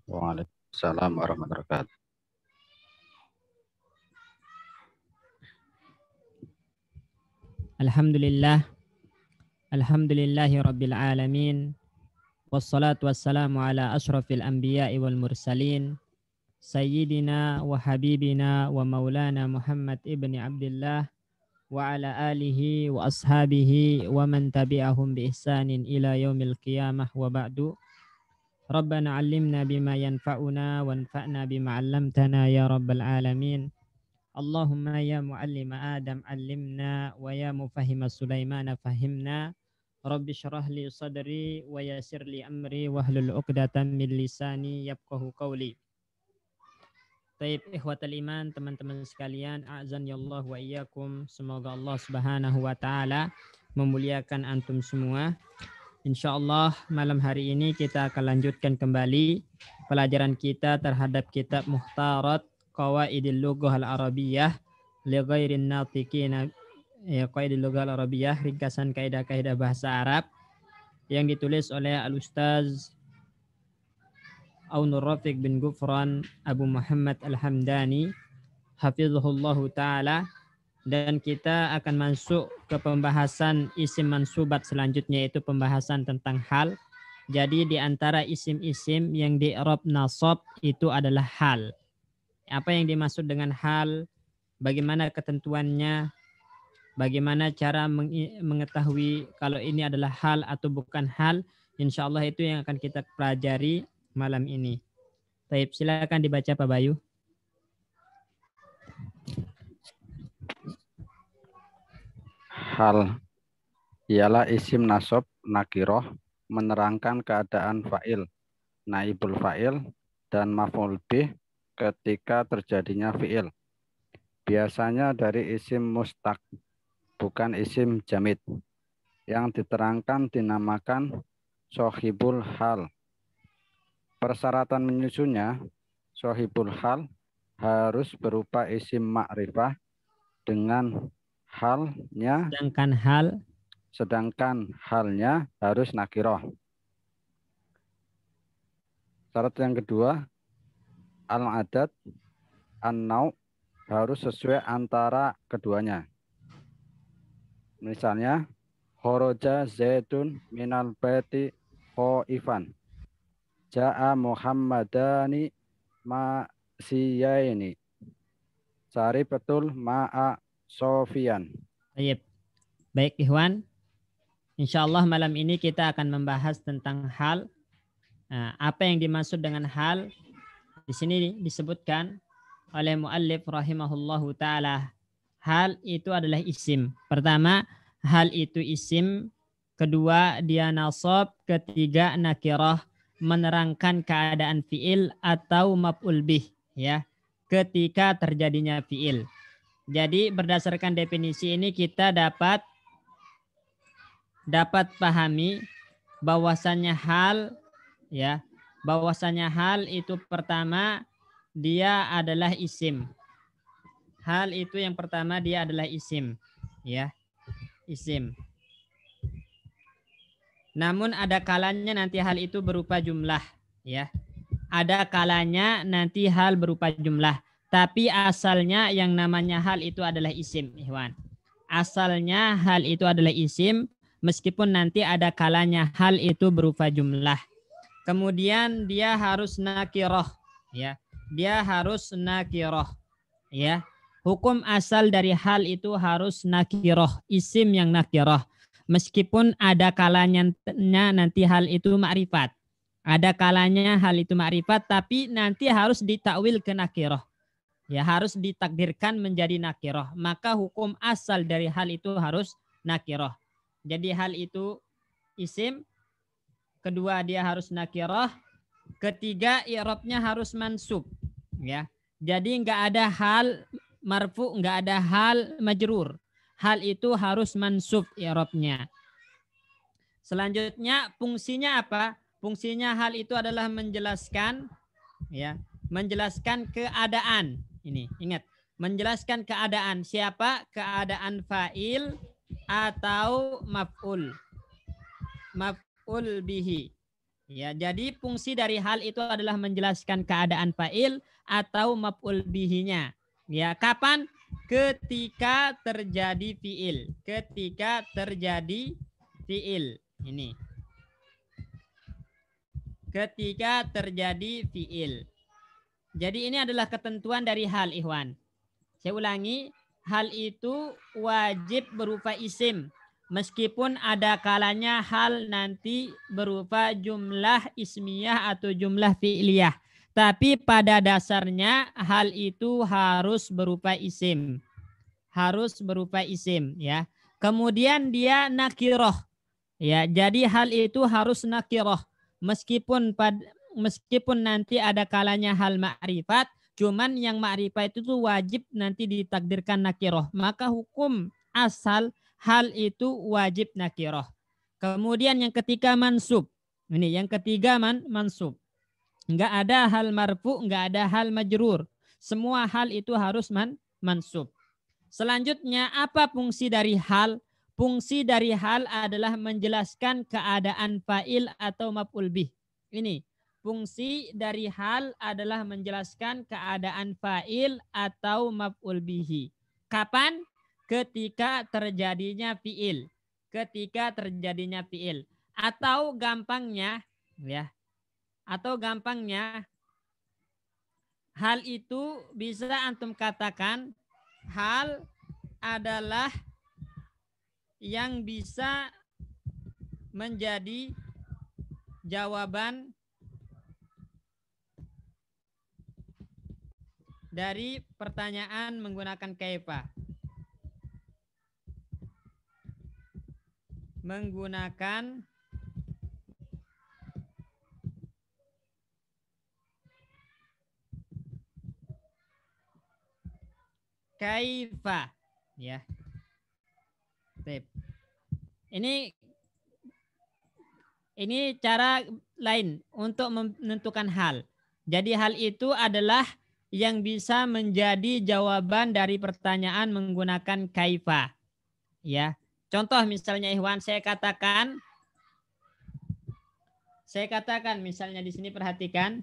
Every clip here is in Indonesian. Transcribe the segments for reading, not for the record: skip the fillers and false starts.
Waalaikumsalam warahmatullahi wabarakatuh. Alhamdulillah, alhamdulillahi rabbil alamin. Wassalatu wassalamu ala ashrafil anbiya'i wal mursalin. Sayyidina wa habibina wa maulana Muhammad ibni Abdullah wa ala alihi wa ashabihi wa man tabi'ahum bi ihsanin ila yaumil qiyamah wa ba'du. Rabbana 'allimna bima yanfa'una wanfa'na bima 'allamtana ya rabbal alamin. Allahumma ya muallima Adam 'allimna wa ya mufahhima Sulaiman fahimna. Rabbi syrah li sadri wa yassir li amri wahlul 'uqdatam min lisani yafqahu qawli. Taib ikhwatal iman, teman-teman sekalian, a'zanillah wa iyyakum. Semoga Allah Subhanahu wa taala memuliakan antum semua. Insyaallah malam hari ini kita akan lanjutkan kembali pelajaran kita terhadap kitab Muhtarat Qawaidil Lughah Al-Arabiyyah li ghairin natiqina, Qawaidil Lughah Al-Arabiyyah, ringkasan kaidah-kaidah bahasa Arab yang ditulis oleh Al-Ustaz Aunur Rafiq bin Gufran Abu Muhammad Al-Hamdani hafizahullahu ta'ala. Dan kita akan masuk ke pembahasan isim mansubat selanjutnya, yaitu pembahasan tentang hal. Jadi di antara isim-isim yang di i'rab nasab itu adalah hal. Apa yang dimaksud dengan hal, bagaimana ketentuannya, bagaimana cara mengetahui kalau ini adalah hal atau bukan hal, insya Allah itu yang akan kita pelajari malam ini. Baik, silakan dibaca Pak Bayu. Hal ialah isim nasab nakiroh menerangkan keadaan fa'il, naibul fa'il, dan maf'ul bih ketika terjadinya fi'il. Biasanya dari isim mustaq, bukan isim jamid. Yang diterangkan dinamakan sohibul hal. Persyaratan menyusunnya, sohibul hal harus berupa isim ma'rifah dengan halnya, sedangkan halnya harus nakiroh. Syarat yang kedua, al-adad, an-nau' harus sesuai antara keduanya. Misalnya, khoroja zaitun minal baiti khaifan. Ja'a Muhammadani ma'siyaini. Cari betul ma'a Sofian. Baik Ikhwan, insyaallah malam ini kita akan membahas tentang hal. Nah, apa yang dimaksud dengan hal? Di sini disebutkan oleh muallif rahimahullahu ta'ala, hal itu adalah isim. Pertama, hal itu isim. Kedua, dia nasab. Ketiga, nakirah, menerangkan keadaan fiil atau maf'ul bih, ya, ketika terjadinya fiil. Jadi berdasarkan definisi ini kita dapat pahami bahwasannya hal, ya, bahwasannya hal itu pertama dia adalah isim. Hal itu yang pertama dia adalah isim, ya, isim. Namun ada kalanya nanti hal itu berupa jumlah, ya. Ada kalanya nanti hal berupa jumlah. Tapi asalnya yang namanya hal itu adalah isim, Ikhwan. Asalnya hal itu adalah isim, meskipun nanti ada kalanya hal itu berupa jumlah. Kemudian dia harus nakiroh, ya. Dia harus nakiroh, ya. Hukum asal dari hal itu harus nakiroh, isim yang nakiroh. Meskipun ada kalanya nanti hal itu ma'rifat. Ada kalanya hal itu ma'rifat, tapi nanti harus ditakwil ke nakiroh. Ya, harus ditakdirkan menjadi nakiroh. Maka hukum asal dari hal itu harus nakiroh. Jadi hal itu isim. Kedua, dia harus nakiroh. Ketiga, i'rabnya harus mansub. Ya, jadi nggak ada hal marfu, nggak ada hal majrur. Hal itu harus mansub i'rabnya. Selanjutnya fungsinya apa? Fungsinya hal itu adalah menjelaskan, ya, menjelaskan keadaan. Ini ingat, menjelaskan keadaan siapa? Keadaan fa'il atau maf'ul bihi. Ya, jadi fungsi dari hal itu adalah menjelaskan keadaan fa'il atau maf'ul bihinya. Ya, kapan? Ketika terjadi fi'il. Ketika terjadi fi'il. Ini. Ketika terjadi fi'il. Jadi ini adalah ketentuan dari hal, ikhwan. Saya ulangi, hal itu wajib berupa isim. Meskipun ada kalanya hal nanti berupa jumlah ismiyah atau jumlah fi'liyah. Tapi pada dasarnya hal itu harus berupa isim. Harus berupa isim, ya. Kemudian dia nakiroh. Ya, jadi hal itu harus nakiroh. Meskipun nanti ada kalanya hal ma'rifat, cuman yang ma'rifat itu tuh wajib nanti ditakdirkan nakiroh. Maka hukum asal hal itu wajib nakiroh. Kemudian yang ketiga mansub. Ini yang ketiga mansub. Enggak ada hal marfu, enggak ada hal majrur. Semua hal itu harus mansub. Selanjutnya apa fungsi dari hal? Fungsi dari hal adalah menjelaskan keadaan fa'il atau maf'ul bih. Ini fungsi dari hal adalah menjelaskan keadaan fa'il atau maf'ul bihi. Kapan? Ketika terjadinya fi'il. Ketika terjadinya fi'il. Atau gampangnya, ya. Atau gampangnya, hal itu bisa antum katakan hal adalah yang bisa menjadi jawaban dari pertanyaan menggunakan kaifa. Menggunakan kaifa, ya. Ini cara lain untuk menentukan hal. Jadi hal itu adalah yang bisa menjadi jawaban dari pertanyaan menggunakan kaifa. Ya. Contoh misalnya ikhwan, saya katakan misalnya di sini perhatikan.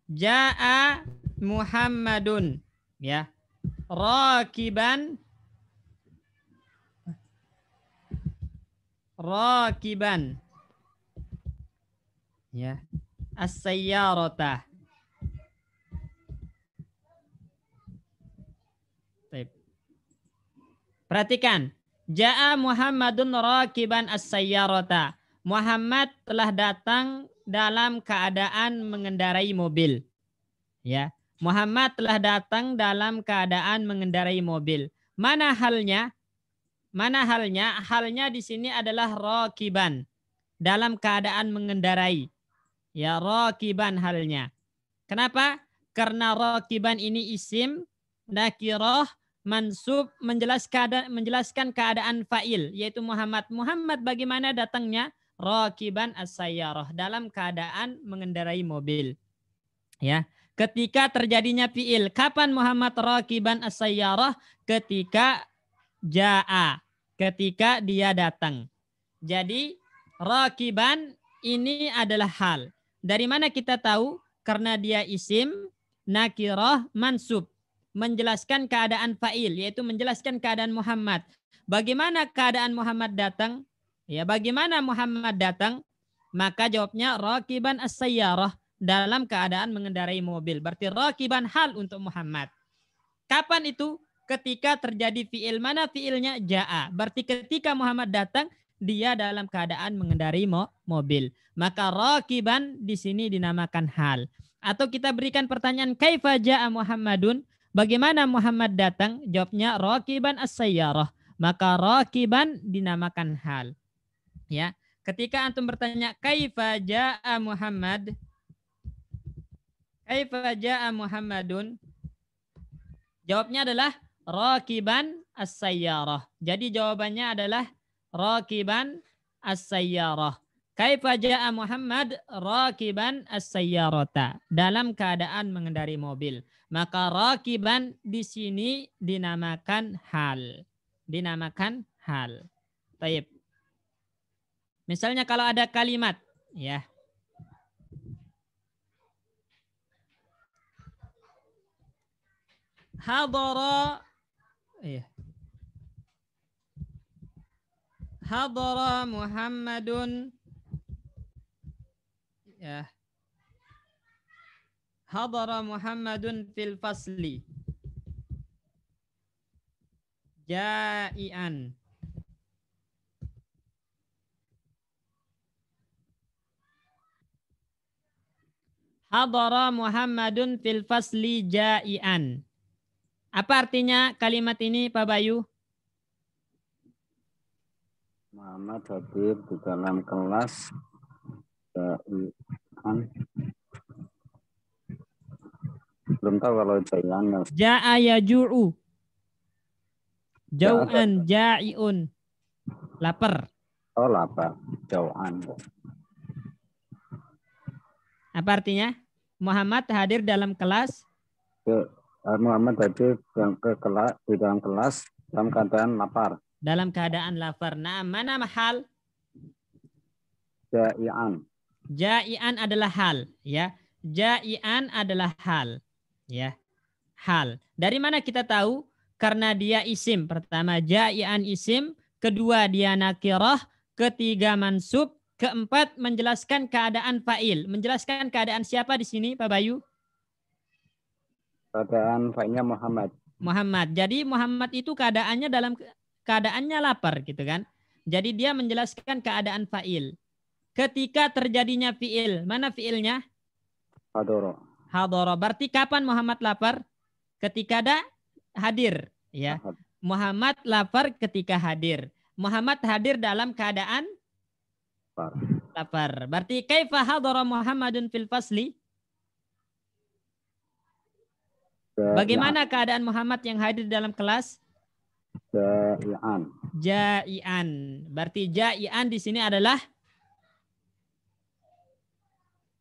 Ja'a Muhammadun, ya. Rakiban ya, as-sayyarata. Perhatikan, ja'a Muhammadun rakiban as-sayyarata. Muhammad telah datang dalam keadaan mengendarai mobil. Ya, Muhammad telah datang dalam keadaan mengendarai mobil. Mana halnya? Mana halnya? Halnya di sini adalah rakiban, dalam keadaan mengendarai. Ya, rakiban halnya. Kenapa? Karena rakiban ini isim nakirah mansub menjelaskan keadaan fa'il yaitu Muhammad. Muhammad bagaimana datangnya? Rakiban as-sayyarah, dalam keadaan mengendarai mobil. Ya, ketika terjadinya fi'il, kapan Muhammad rakiban as-sayyarah? Ketika ja'a, ketika dia datang. Jadi rakiban ini adalah hal. Dari mana kita tahu? Karena dia isim nakirah mansub, menjelaskan keadaan fa'il, yaitu menjelaskan keadaan Muhammad. Bagaimana keadaan Muhammad datang? Ya, bagaimana Muhammad datang? Maka jawabnya rakiban as-sayyarah, dalam keadaan mengendarai mobil. Berarti rakiban hal untuk Muhammad. Kapan itu? Ketika terjadi fi'il. Mana fi'ilnya? Ja'a. Berarti ketika Muhammad datang, dia dalam keadaan mengendarai mobil. Maka rakiban di sini dinamakan hal. Atau kita berikan pertanyaan, kaifa ja'a Muhammadun? Bagaimana Muhammad datang? Jawabnya rakiban as-sayyarah. Maka rakiban dinamakan hal. Ya, ketika antum bertanya kaifa ja'a Muhammad? Kaifa ja'a Muhammadun? Jawabnya adalah rakiban as-sayyarah. Jadi jawabannya adalah rakiban as-sayyarah. Kaifa ja'a Muhammad? Rakiban as-sayyarata, dalam keadaan mengendarai mobil. Maka rakiban di sini dinamakan hal. Dinamakan hal. Taib. Misalnya kalau ada kalimat, ya. Hadara, ya. Hadara Muhammadun, ya. Hadara Muhammadun fil fasli. Ja'ian. Hadara Muhammadun fil fasli ja'ian. Apa artinya kalimat ini, Pak Bayu? Muhammad hadir di dalam kelas. Ja'ian. Belum tahu kalau ja'ian. Ja'a yaju'u. Jau'an ja'iun. Lapar. Oh, lapar. Jau'an. Apa artinya? Muhammad hadir dalam kelas. Muhammad hadir di dalam kelas dalam keadaan lapar. Dalam keadaan lapar. Nah, mana hal? Ja'ian. Ja'ian adalah hal, ya. Ja'ian adalah hal, ya. Hal. Dari mana kita tahu? Karena dia isim. Pertama, ja'ian isim. Kedua, dia nakirah. Ketiga, mansub. Keempat, menjelaskan keadaan fa'il. Menjelaskan keadaan siapa di sini, Pak Bayu? Keadaan fa'ilnya Muhammad. Muhammad. Jadi Muhammad itu keadaannya dalam keadaannya lapar, gitu kan? Jadi dia menjelaskan keadaan fa'il. Ketika terjadinya fi'il, mana fi'ilnya? Hadoro. Hadoro. Berarti kapan Muhammad lapar? Ketika ada hadir, ya. Muhammad lapar ketika hadir. Muhammad hadir dalam keadaan lapar. Berarti kaifa hadara Muhammadun fil fasli? Bagaimana keadaan Muhammad yang hadir dalam kelas? Ja'ian. Ja'ian. Berarti ja'ian di sini adalah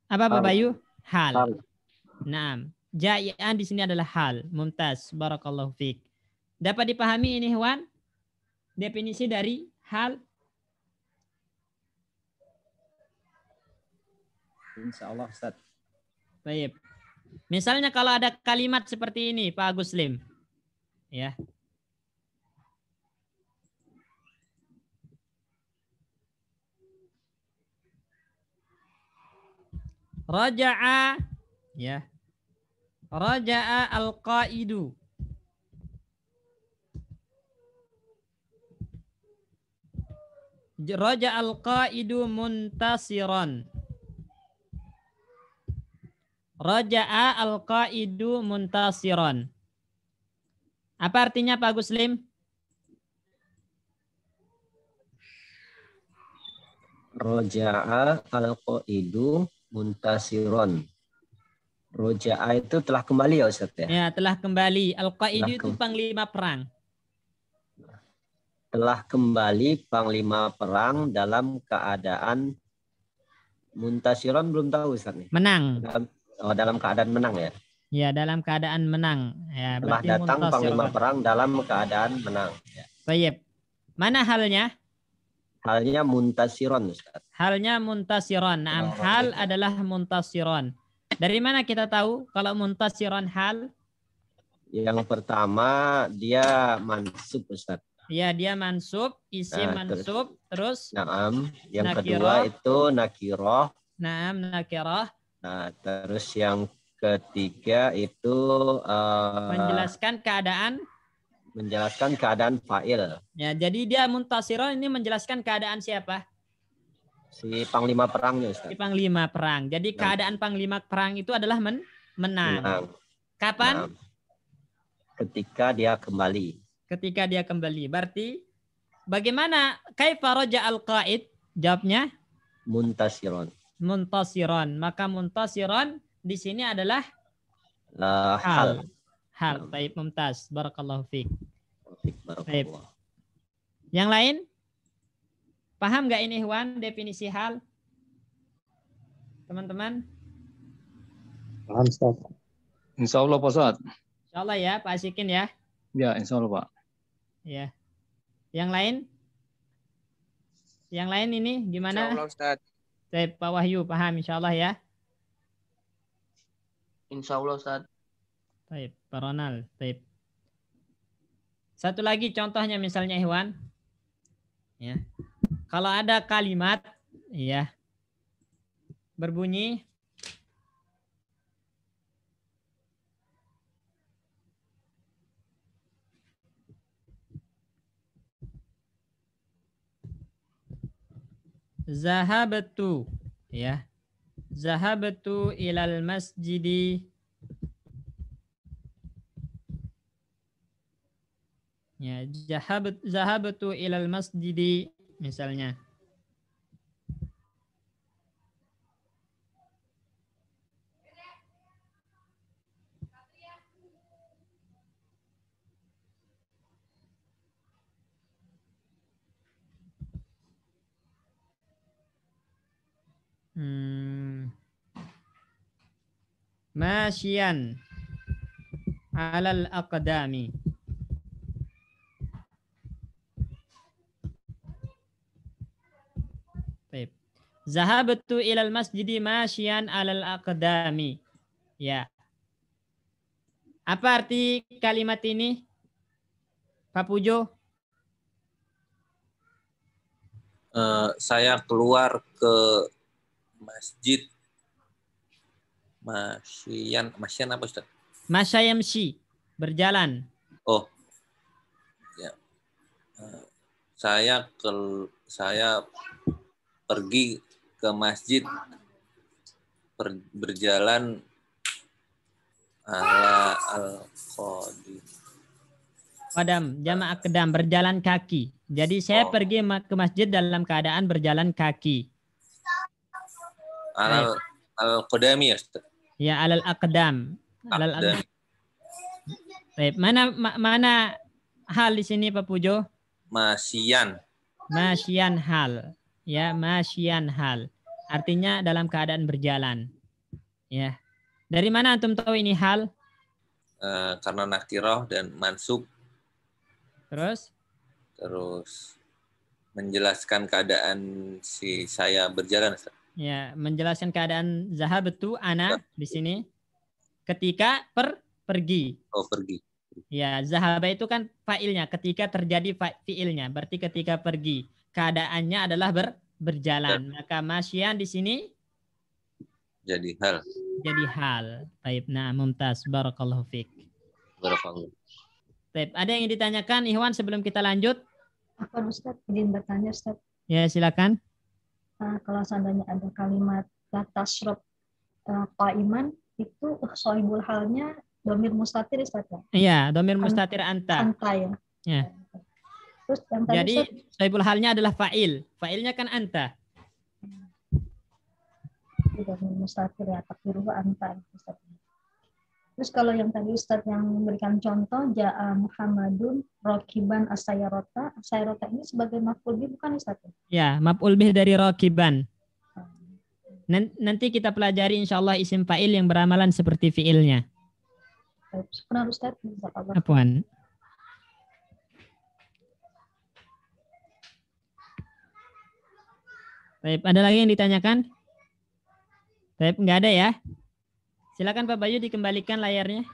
apa, Pak Bayu? Hal. Naam. Ja'ian di sini adalah hal. Mumtaz. Barakallahu fiik. Dapat dipahami ini, Hewan? Definisi dari hal? Insya Allah, Ustaz. Baik. Misalnya kalau ada kalimat seperti ini, Pak Agus Lim. Ya. Raja'a, ya. Raja'a al-qaidu. Raja'a al-qaidu muntasiran. Raja'a al-qaidu muntasiran. Apa artinya, Pak Guslim? Raja'a al-qaidu muntasiron. Raja'a itu telah kembali ya Ustaz ya? Ya, telah kembali. Al-qaidu itu panglima perang. Telah kembali panglima perang dalam keadaan muntasiron, belum tahu Ustaz nih. Menang. Dalam keadaan menang ya? Ya, dalam keadaan menang. Ya, telah datang panglima perang dalam keadaan menang. Ya. Baik. Mana halnya? Halnya muntasiron, Ustaz. Halnya muntasiron. Nah, hal adalah muntasiron. Dari mana kita tahu kalau muntasiron hal? Yang pertama dia mansub, Ustaz. Ya, dia mansub, isim mansub, terus Naam. Yang nakirah. Kedua itu nakiroh. Naam, nakirah. Nah, terus yang ketiga itu menjelaskan keadaan fa'il. Ya, jadi dia muntasiron ini menjelaskan keadaan siapa? Si panglima perangnya, Ustaz. Si panglima perang. Jadi keadaan panglima perang itu adalah menang. Kapan? Ketika dia kembali. Ketika dia kembali. Berarti bagaimana kaifa raja al-qaid? Jawabnya Muntasiron. Muntasiron. Maka muntasiron di sini adalah hal. Hal. Baik, mumtaz. Barakallahu fiik. Baik. Yang lain? Paham nggak ini, Wan, definisi hal? Teman-teman? Paham, Ustaz. Insya Allah, Pak Ustaz. Insya Allah ya, Pak Asikin ya. Ya, insya Allah, Pak. Ya. Yang lain? Yang lain ini gimana? Insyaallah Ustaz. Baik, Pak Wahyu paham insyaallah ya. Insyaallah Ustaz. Baik, Pak Ronald. Baik. Satu lagi contohnya misalnya Ikhwan. Ya. Kalau ada kalimat ya berbunyi zahabtu ya. Zahabtu ilal masjidi. Ya, zahabtu ilal masjidi misalnya. Masyian alal aqdami. Baik. Zahabtu ilal masjidi masyian alal aqdami. Ya. Apa arti kalimat ini? Pak Pujo? Saya keluar ke masjid. Masyian apa Ustaz? Masyayamsi, berjalan. Oh, ya. Saya pergi ke masjid berjalan ala al-qadim. Qadam, jamak kedam, berjalan kaki. Jadi saya pergi ke masjid dalam keadaan berjalan kaki. Al-qadami ya Ustaz? Ya, alal aqdam. Alal baik, mana hal di sini Pak Pujo? Masyian. Masyian hal. Ya, masyian hal. Artinya dalam keadaan berjalan. Ya. Dari mana antum tahu ini hal? Karena nakirah dan mansub. Terus menjelaskan keadaan saya berjalan Ustaz. Ya, menjelaskan keadaan zahabtu ana di sini ketika pergi. Oh, pergi. Ya, zahaba itu kan fa'ilnya ketika terjadi fi'ilnya, berarti ketika pergi. Keadaannya adalah berjalan. Maka masyian di sini jadi hal. Jadi hal. Baik, nah mumtaz, barakallahu fiik. Barakallahu. Baik, ada yang ditanyakan Ikhwan sebelum kita lanjut? Apa Ustaz, izin bertanya Ustaz. Ya, silakan. Kalau seandainya ada kalimat tasrob qaiman itu sohibul halnya domir mustatir Ustaz ya? Iya, domir mustatir anta. Anta ya. Ya. Terus yang tadi jadi sohibul halnya adalah fa'il. Fa'ilnya kan anta. Domir mustatir ya, takdiruhu anta Ustaz. Terus kalau yang tadi Ustaz yang memberikan contoh ja'a Muhammadun rokiban as-sayyarata. As-sayyarata ini sebagai maf'ul bih bukan Ustaz? Ya, maf'ul bih dari rokiban. Nanti kita pelajari insyaallah isim fa'il yang beramalan seperti fi'ilnya. Benar Ustaz. Apaan? Baik, ada lagi yang ditanyakan? Baik, enggak ada ya? Silakan Pak Bayu dikembalikan layarnya.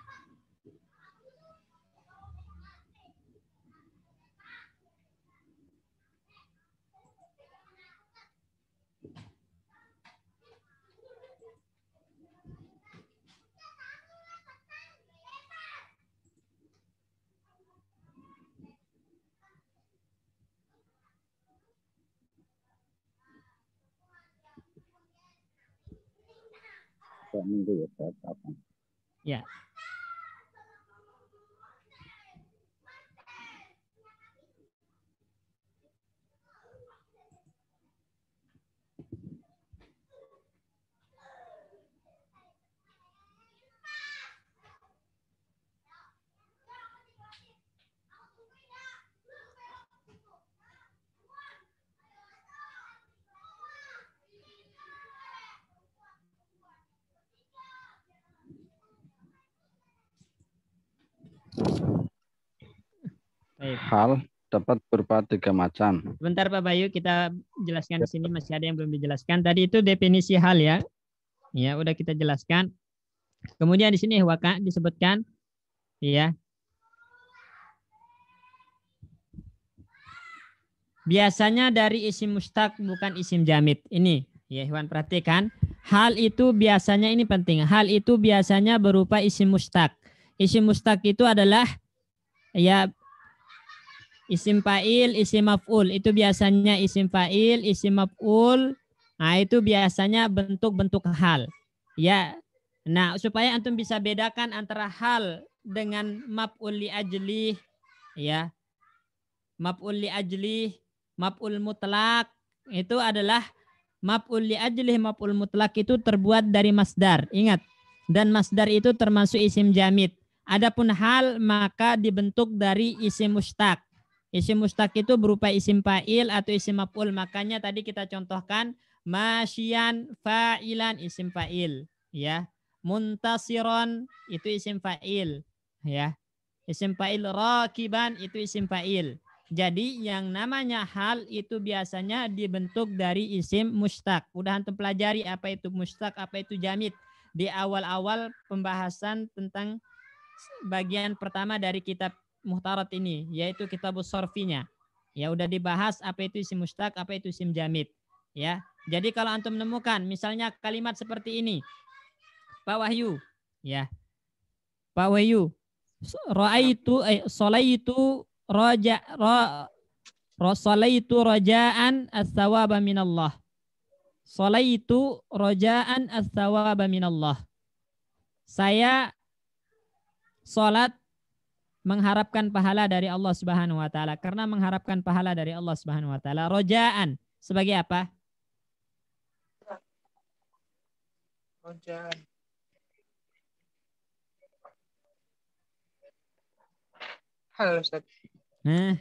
Ya. Hal dapat berupa tiga macam. Sebentar Pak Bayu, kita jelaskan di sini, masih ada yang belum dijelaskan. Tadi itu definisi hal ya. Ya, udah kita jelaskan. Kemudian di sini waka disebutkan ya. Biasanya dari isim mustaq bukan isim jamid. Ini ya, Ikhwan perhatikan. Hal itu biasanya, ini penting. Hal itu biasanya berupa isim mustaq. Isim mustaq itu adalah ya isim fa'il, isim maf'ul. Itu biasanya isim fa'il, isim maf'ul. Nah, itu biasanya bentuk-bentuk hal. Ya. Nah, supaya antum bisa bedakan antara hal dengan maf'ul li ajlih, ya. Maf'ul li ajlih, maf'ul mutlak itu adalah maf'ul li ajlih, maf'ul mutlak itu terbuat dari masdar. Ingat. Dan masdar itu termasuk isim jamid. Adapun hal maka dibentuk dari isim mustaq. Isim mustaq itu berupa isim fa'il atau isim maf'ul. Makanya tadi kita contohkan masyian, fa'ilan, isim fa'il, ya. Muntasiron itu isim fa'il, ya. Isim fa'il, rakiban itu isim fa'il. Jadi yang namanya hal itu biasanya dibentuk dari isim mustaq. Udah antum pelajari apa itu mustaq, apa itu jamid di awal-awal pembahasan tentang bagian pertama dari kitab Muhtarat ini, yaitu kitabus sorfinya. Ya, udah dibahas apa itu isim mustaq, apa itu isim jamid. Ya, jadi kalau antum menemukan misalnya kalimat seperti ini, Pak Wahyu, ya, Pak Wahyu, solaitu rajaan as-sawaba minallah. Solaitu rajaan as-sawaba minallah. Saya salat mengharapkan pahala dari Allah Subhanahu wa taala. Karena mengharapkan pahala dari Allah Subhanahu wa taala. Rajaan sebagai apa? Rajaan. Hal, Ustaz. Nah,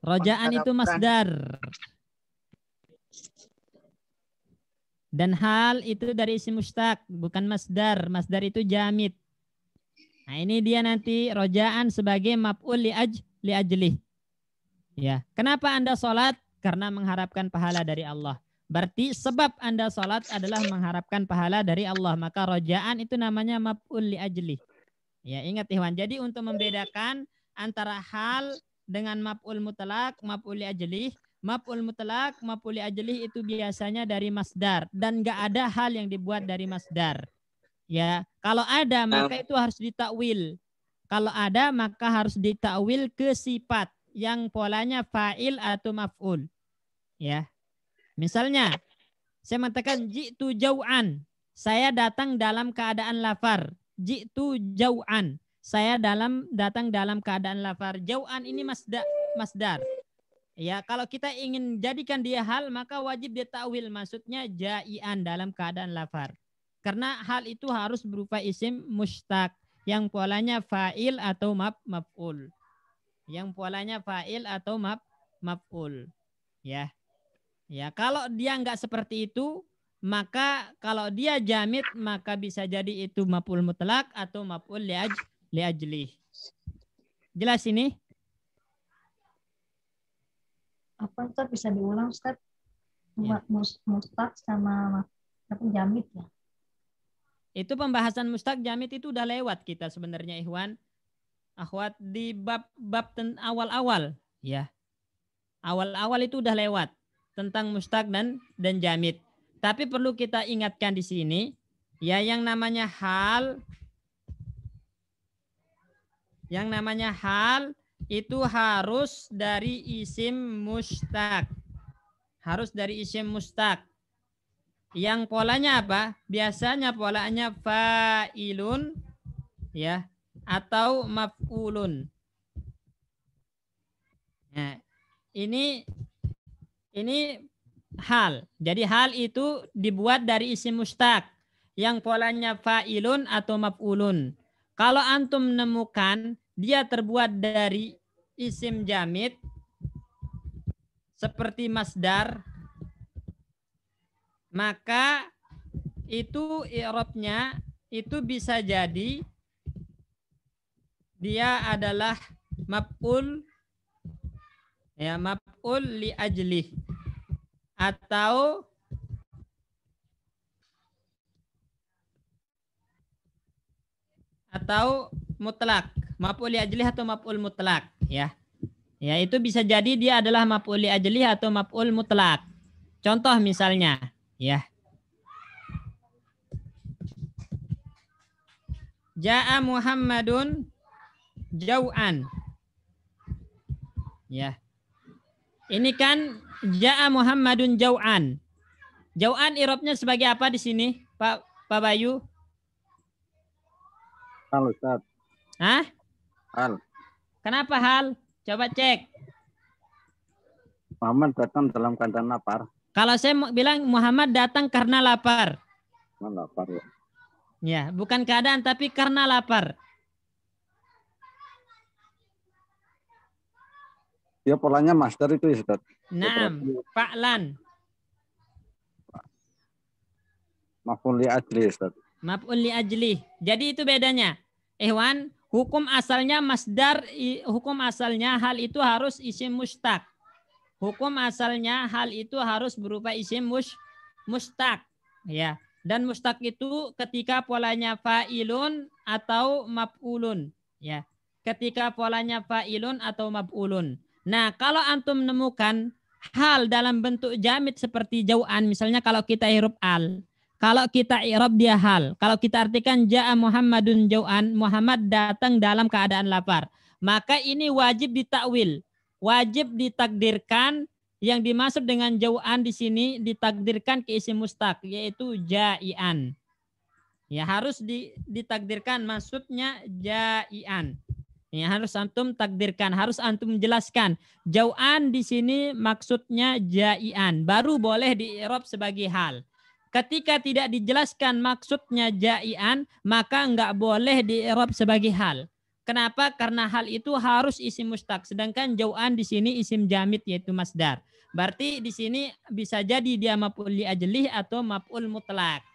rojaan itu masdar. Dan hal itu dari isim mustaq, bukan masdar. Masdar itu jamid. Nah, ini dia nanti rojaan sebagai maf'ul li ajlih. Ya, kenapa Anda sholat? Karena mengharapkan pahala dari Allah. Berarti sebab Anda sholat adalah mengharapkan pahala dari Allah. Maka rojaan itu namanya maf'ul li ajlih. Ya, ingat Ikhwan. Jadi untuk membedakan antara hal dengan maf'ul mutlak, maf'ul li ajlih. Maf'ul mutlak, maf'ul li ajlih itu biasanya dari masdar. Dan nggak ada hal yang dibuat dari masdar. Ya, kalau ada maka itu harus ditakwil. Kalau ada maka harus ditakwil ke sifat yang polanya fa'il atau maf'ul. Ya. Misalnya, saya mengatakan ji'tu jau'an. Saya datang dalam keadaan lapar. Ji'tu jau'an. Saya datang dalam keadaan lapar. Jau'an ini masdar. Ya, kalau kita ingin jadikan dia hal maka wajib ditakwil, maksudnya ja'ian, dalam keadaan lapar. Karena hal itu harus berupa isim mustaq yang polanya fa'il atau maf'ul. Yang polanya fa'il atau maf'ul. Ya. Ya, kalau dia enggak seperti itu, maka kalau dia jamid maka bisa jadi itu maf'ul mutlak atau maf'ul li ajlih. Jelas ini? Apa Ustaz, bisa diulang Ustaz? Ya. Mustaq sama jamid ya. Itu pembahasan mustaq jamid itu udah lewat kita sebenarnya Ikhwan. Akhwat di bab awal-awal ya. Awal-awal itu udah lewat tentang mustaq dan jamid. Tapi perlu kita ingatkan di sini ya, yang namanya hal itu harus dari isim mustaq. Harus dari isim mustaq. Yang polanya apa? Biasanya polanya fa'ilun ya atau maf'ulun. Nah, ini hal. Jadi hal itu dibuat dari isim mustaq yang polanya fa'ilun atau maf'ulun. Kalau antum menemukan dia terbuat dari isim jamid seperti masdar, maka itu i'rabnya itu bisa jadi dia adalah maf'ul ya, maf'ul li ajlih. atau mutlak, maf'ul li ajlih atau maf'ul mutlak, ya. Ya, itu bisa jadi dia adalah maf'ul li ajlih atau maf'ul mutlak. Contoh misalnya, ya. Ja'a Muhammadun jau'an. Ya. Ini kan ja'a Muhammadun jau'an. Jau'an i'rabnya sebagai apa di sini, Pak Bayu? Hal, Ustaz. Hah? Hal. Kenapa hal? Coba cek. Muhammad datang dalam keadaan lapar. Kalau saya bilang Muhammad datang karena lapar. Lapar ya. Ya, bukan keadaan tapi karena lapar. Dia polanya master itu, Ustaz. Naam, fa'lan. Maf'ul li ajli, Ustaz. Maf'ul li ajli. Jadi itu bedanya. Ikhwan, hukum asalnya masdar, hukum asalnya hal itu harus isim mustaq. Hukum asalnya hal itu harus berupa isim mustaq, ya. Dan mustaq itu ketika polanya fa'ilun atau maf'ulun, ya. Ketika polanya fa'ilun atau maf'ulun. Nah, kalau antum menemukan hal dalam bentuk jamid seperti jau'an, misalnya kalau kita i'rab al, kalau kita i'rab dia hal, kalau kita artikan ja'a Muhammadun jau'an, Muhammad datang dalam keadaan lapar, maka ini wajib ditakwil, wajib ditakdirkan. Yang dimaksud dengan jau'an di sini ditakdirkan ke isim mustaq, yaitu ja'ian. Ya, harus ditakdirkan maksudnya ja'ian. Ya, harus antum takdirkan, harus antum jelaskan. Jau'an di sini maksudnya ja'ian, baru boleh di-i'rab sebagai hal. Ketika tidak dijelaskan maksudnya ja'ian, maka enggak boleh di-i'rab sebagai hal. Kenapa? Karena hal itu harus isim mustaq, sedangkan jau'an di sini isim jamid yaitu masdar. Berarti di sini bisa jadi dia maf'ul li ajlih atau maf'ul mutlak.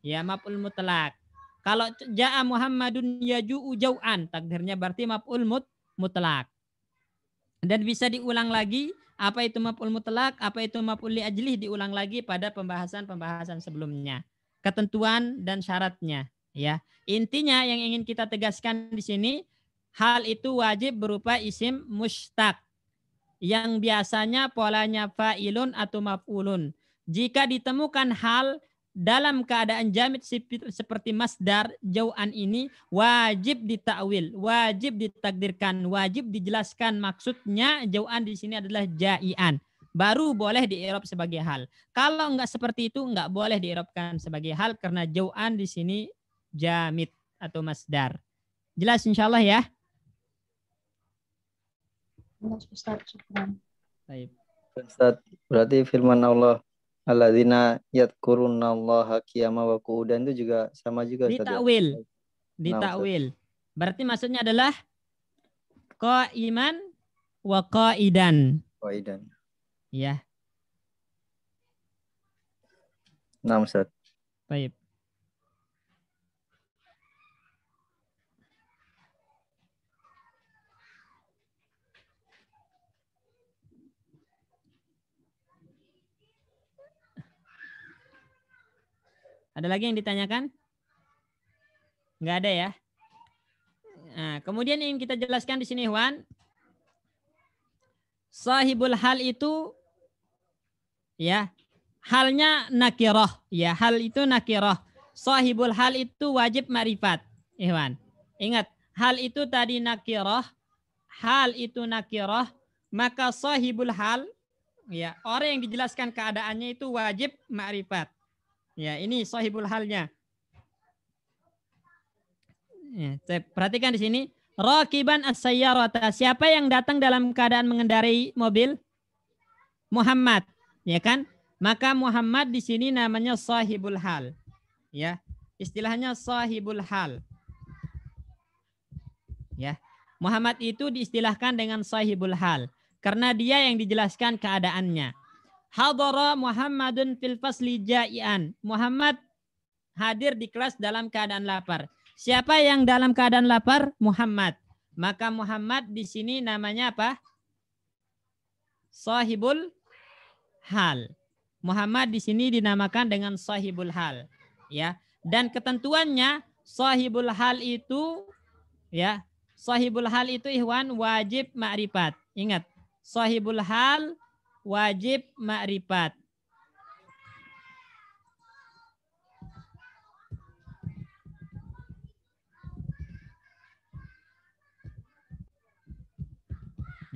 Ya, maf'ul mutlak. Kalau ja'a Muhammadun yaju'u jau'an, takdirnya berarti maf'ul mutlak. Dan bisa diulang lagi, apa itu maf'ul mutlak, apa itu maf'ul li ajlih, diulang lagi pada pembahasan-pembahasan sebelumnya. Ketentuan dan syaratnya, ya. Intinya yang ingin kita tegaskan di sini, hal itu wajib berupa isim mustaq yang biasanya polanya fa'ilun atau maf'ulun. Jika ditemukan hal dalam keadaan jamid seperti masdar jau'an ini, wajib ditakwil, wajib ditakdirkan, wajib dijelaskan maksudnya jau'an di sini adalah ja'ian. Baru boleh di-i'rab sebagai hal. Kalau enggak seperti itu, enggak boleh di-i'rabkan sebagai hal karena jau'an di sini jamid atau masdar. Jelas insyaallah ya? Ustaz, syukran. Baik. Ustaz, berarti firman Allah alladzina yadhkurunallaha qiyaman wa qu'udan itu juga sama juga, Ustaz. Ditakwil. Ya? Ditakwil. Berarti maksudnya adalah qa'iman wa qa'idan. Qa'idan. Ya. Nah, Ustaz. Baik. Ada lagi yang ditanyakan? Enggak ada ya? Nah, kemudian yang kita jelaskan di sini, Wan, sahibul hal itu, ya, halnya nakirah, ya, hal itu nakirah. Sahibul hal itu wajib ma'rifat, Ikhwan. Ingat, hal itu tadi nakirah, hal itu nakirah, maka sahibul hal, ya, orang yang dijelaskan keadaannya itu wajib ma'rifat. Ya, ini sahibul halnya. Ya, perhatikan di sini. Raqiban as-sayyarata. Siapa yang datang dalam keadaan mengendarai mobil? Muhammad, ya kan? Maka Muhammad di sini namanya sahibul hal. Ya, istilahnya sahibul hal. Ya, Muhammad itu diistilahkan dengan sahibul hal karena dia yang dijelaskan keadaannya. Hadara Muhammadun fil fasli ja'ian. Muhammad hadir di kelas dalam keadaan lapar. Siapa yang dalam keadaan lapar? Muhammad. Maka Muhammad di sini namanya apa? Sahibul hal. Muhammad di sini dinamakan dengan sahibul hal, ya. Dan ketentuannya sahibul hal itu, ya, sahibul hal itu ikhwan wajib ma'rifat. Ingat, sahibul hal wajib ma'rifat.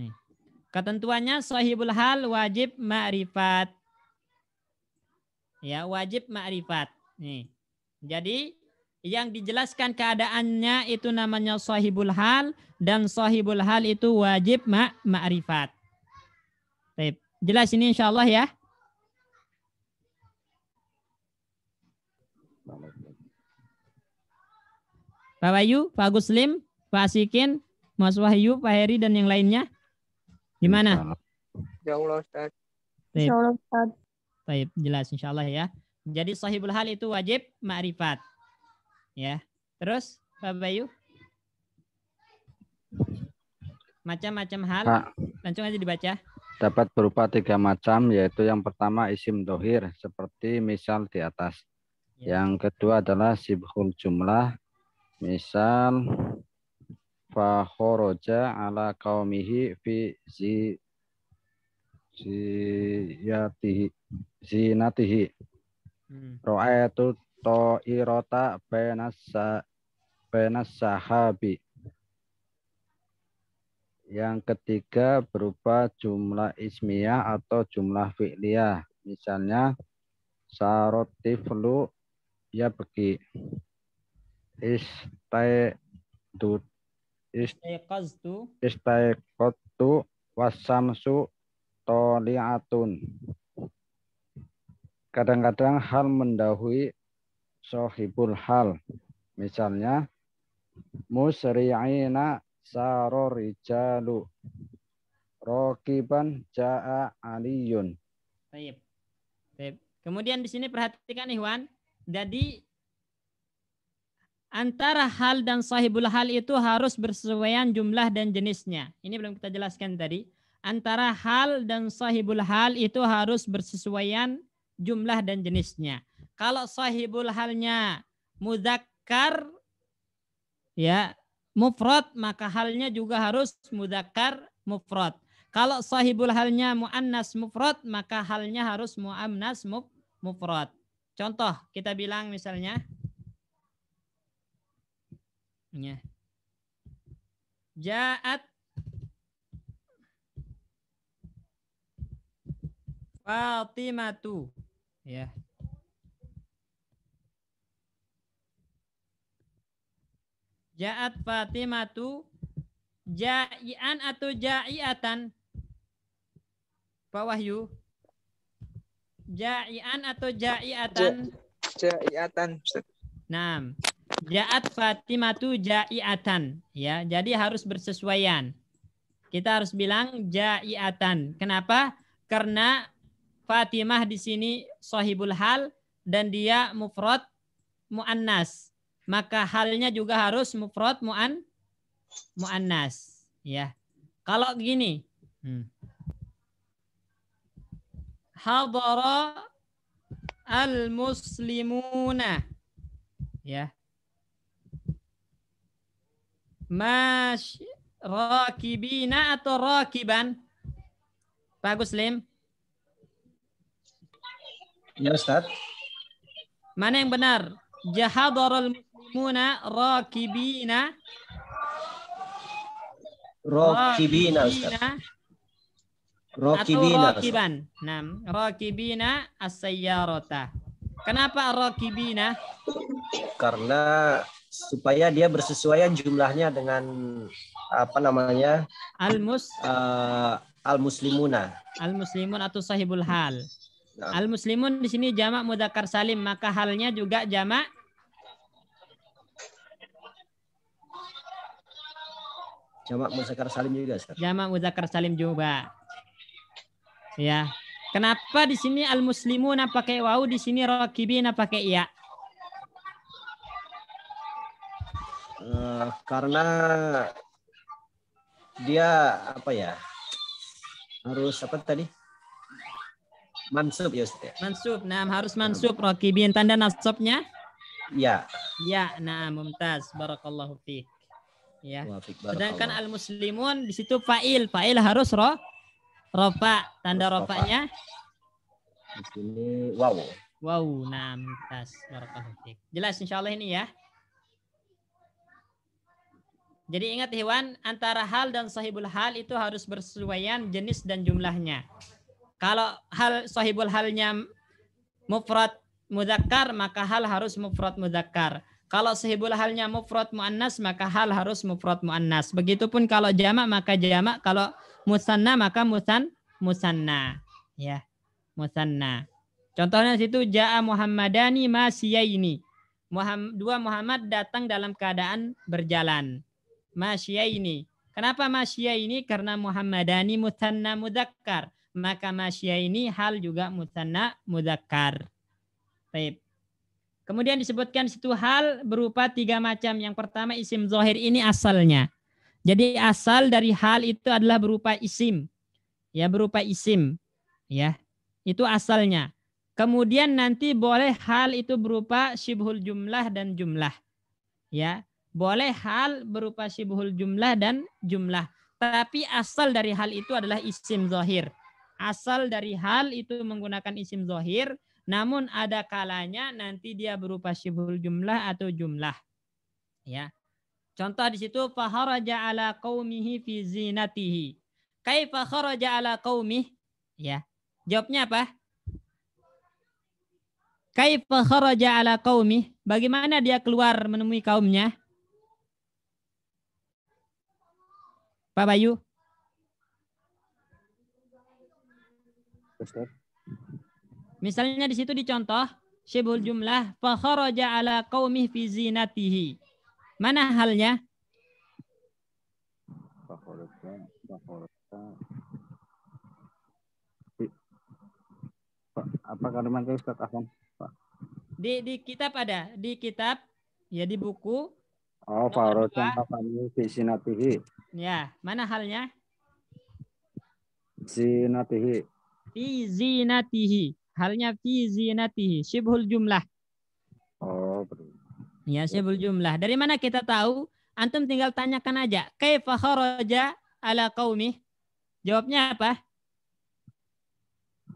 Nih. Ketentuannya sahibul hal wajib ma'rifat. Ya, wajib ma'rifat. Nih. Jadi yang dijelaskan keadaannya itu namanya sahibul hal, dan sahibul hal itu wajib ma'rifat. Baik, jelas ini insyaallah ya. Pak Wahyu, Pak Guslim, Pak Asikin, Mas Wahyu, Pak Heri dan yang lainnya. Gimana? Ya Allah Ustaz. Baik. Baik, jelas insyaallah ya. Jadi sahibul hal itu wajib ma'rifat. Ya. Terus Pak Bayu? Macam-macam hal. Pak, langsung aja dibaca. dapat berupa 3 macam, yaitu yang pertama isim dohir, seperti misal di atas. Ya. Yang kedua adalah sibhul jumlah, misal fakhoroja ala qaumihi fi zinatihi. Ra'aitu ta'irata bainas sahabi. Yang ketiga berupa jumlah ismiyah atau jumlah fi'liyah. Misalnya sarotiflu ya pergi. Istaiqadtu wasamsu toli'atun. Kadang-kadang hal mendahului sahibul hal. Misalnya musri'ina sarorijalu rokiban ja'a aliyun. Baik. Baik. Kemudian di sini perhatikan Ikhwan. Jadi antara hal dan sahibul hal itu harus bersesuaian jumlah dan jenisnya. Ini belum kita jelaskan tadi. Antara hal dan sahibul hal itu harus bersesuaian jumlah dan jenisnya. Kalau sahibul halnya mudzakkar, ya, mufrad, maka halnya juga harus mudzakkar mufrad. Kalau sahibul halnya muannas mufrad, maka halnya harus muannas mufrad. Contoh, kita bilang misalnya, ya, ja'at Fatimatu, ya. Ja'at Fatimatu ja'ian atau ja'iatan? Pak Wahyu. Ja'ian atau ja'iatan? Ja'iatan. Nah, ja'at Fatimatu ja'iatan, ya. Jadi harus bersesuaian. Kita harus bilang ja'iatan. Kenapa? Karena Fatimah di sini sahibul hal dan dia mufrad muannas. Maka halnya juga harus mufrad muannas, ya. Kalau gini, hadara al-muslimuna, ya. Mash rakibina atau rakiban? Pak Guslim. Ya Ustaz. Mana yang benar? Jahadarul muslimuna rakibina. Rakibina Ustaz. Rakibina. Atau rakiban. Nah, rakibina as-sayyarata. Kenapa rakibina? Karena supaya dia bersesuaian jumlahnya dengan apa namanya? Al-muslimuna. Al-muslimun atau sahibul hal. Nah. Al-muslimun di sini jamak mudzakkar salim, maka halnya juga jamak mudzakkar salim juga, Ustaz. Jamak mudzakkar salim juga. Ya. Kenapa di sini al-muslimuna pakai waw, di sini rakibina pakai ya? Karena dia apa ya? Harus apa tadi? Mansub ya Ustaz. Mansub. Nah, harus mansub raqibin. Tanda nasabnya? Ya. Ya, nah mumtaz. Barakallahu fiik. Ya. Wafiq Sedangkan barakallah. al-muslimun di situ fa'il. Fa'il harus rofa. Tanda Harus rofa. rofanya? Di sini wow. Wow, nah mumtaz. Barakallahu fiik. Jelas insyaallah ini ya. Jadi ingat Ikhwan, antara hal dan sahibul hal itu harus bersesuaian jenis dan jumlahnya. Kalau hal sahibul halnya mufrad mudzakkar, maka hal harus mufrad mudzakkar. Kalau sahibul halnya mufrad muannas, maka hal harus mufrad muannas. Begitupun kalau jamak maka jamak, kalau musanna maka musanna. Ya, musanna. Contohnya situ jaa Muhammadani masyiyaini. Dua Muhammad datang dalam keadaan berjalan. Masyiyaini. Kenapa masyiyaini? Karena Muhammadani musanna mudzakkar. Maka masyiyaini hal juga musanna mudzakkar. Baik. Kemudian disebutkan situ hal berupa 3 macam. Yang pertama isim zahir, ini asalnya. Jadi asal dari hal itu adalah berupa isim. Ya, berupa isim. Ya. Itu asalnya. Kemudian nanti boleh hal itu berupa syibhul jumlah dan jumlah. Ya. Boleh hal berupa syibhul jumlah dan jumlah. Tapi asal dari hal itu adalah isim zahir. Asal dari hal itu menggunakan isim zahir. Namun ada kalanya nanti dia berupa syibhul jumlah atau jumlah. Ya. Contoh di situ faharaja ala qaumihi fi zinatihi. Kaifa kharaja ala qaumih? Ya. Jawabnya apa? Kaifa kharaja ala qaumih? Bagaimana dia keluar menemui kaumnya? Pak Bayu. Ustaz. Misalnya di situ dicontoh syibhul jumlah fa kharaja ala qaumih fi zinatihi. Mana halnya? Apa kalimatnya Ustaz Afwan? Di kitab ada, di kitab ya di buku. Oh, farojan kafani fi zinatihi. Ya, mana halnya? Zinatihi. Fi zinatihi. Halnya fi zinatihi. Syibhul jumlah. Oh, betul. Ya, syibhul jumlah. Dari mana kita tahu? Antum tinggal tanyakan aja. Kaifa kharaja ala qaumih? Jawabnya apa?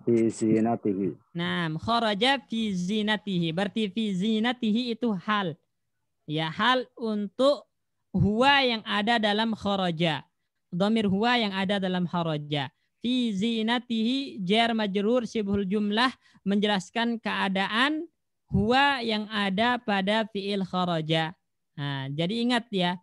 Fi zinatihi. Nah, kharaja fi zinatihi. Berarti fi zinatihi itu hal. Ya, hal untuk huwa yang ada dalam kharaja. Dhamir huwa yang ada dalam kharaja. Fi zinatihi jar majrur syibhul jumlah menjelaskan keadaan huwa yang ada pada fiil kharaja. Nah, jadi ingat ya,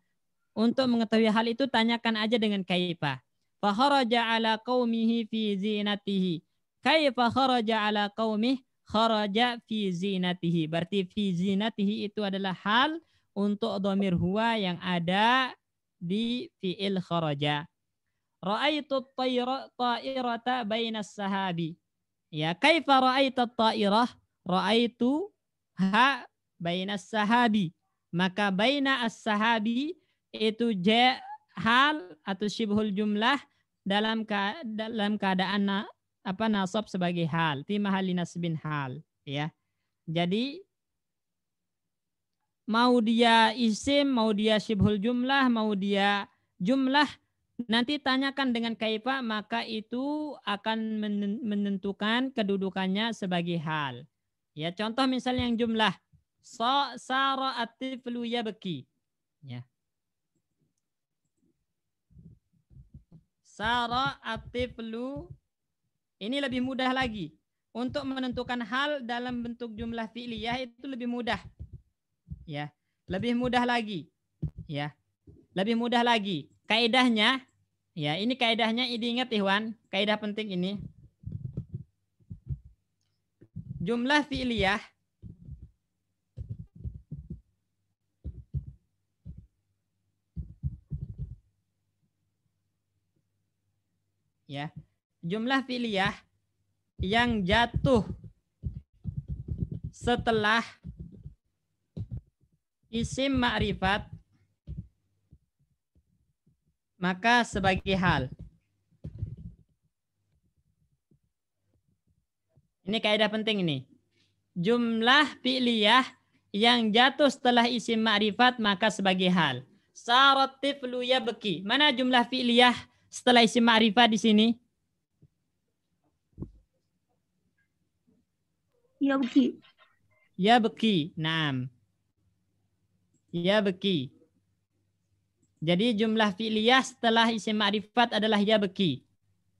untuk mengetahui hal itu tanyakan aja dengan kaifa. Fa kharaja ala qaumihi fi zinatihi. Kaifa kharaja ala qaumih? Kharaja fi zinatihi. Berarti fi zinatihi itu adalah hal untuk dhamir huwa yang ada di fiil kharaja. Ra'aitu ta'irata bainas sahabi. Ya, kaifa ra'aita ta'irah? Ra'aitu ha bainas sahabi. Maka baina as-sahabi itu hal atau syibhul jumlah dalam keadaan nasab sebagai hal, fi mahalli nasbin hal, ya. Jadi mau dia isim, mau dia syibhul jumlah, mau dia jumlah, nanti tanyakan dengan kaifa, maka itu akan menentukan kedudukannya sebagai hal. Ya, contoh misalnya yang jumlah. Sara at-tiflu yabki. Ya. Sara at-tiflu, ini lebih mudah lagi. Untuk menentukan hal dalam bentuk jumlah fi'liyah itu lebih mudah. Ya, lebih mudah lagi. Ya. Lebih mudah lagi. Kaidahnya, ya, ini kaidahnya, ini ingat Ikhwan, kaidah penting ini. Jumlah fi'liyah ya, jumlah fi'liyah yang jatuh setelah isim ma'rifat maka sebagai hal. Ini kaidah penting ini. Jumlah fi'liyah yang jatuh setelah isim ma'rifat maka sebagai hal. Sarat tiflu yabki. Mana jumlah fi'liyah setelah isim ma'rifat di sini? Yabki. Yabki. Naam. Yabki. Jadi jumlah fi'liyah setelah isim ma'rifat adalah yabki.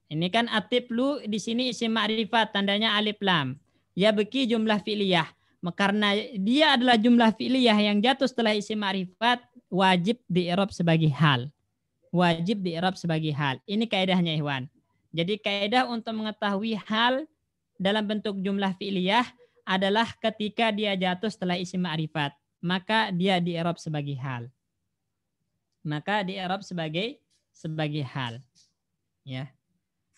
Ini kan atiflu di sini isim ma'rifat, tandanya alif lam. Yabki jumlah fi'liyah. Karena dia adalah jumlah fi'liyah yang jatuh setelah isim ma'rifat, wajib di-i'rab sebagai hal. Wajib di-i'rab sebagai hal. Ini kaidahnya, ikhwan. Jadi kaidah untuk mengetahui hal dalam bentuk jumlah fi'liyah adalah ketika dia jatuh setelah isim ma'rifat, maka dia di-i'rab sebagai hal. Maka di-i'rab sebagai hal. Ya.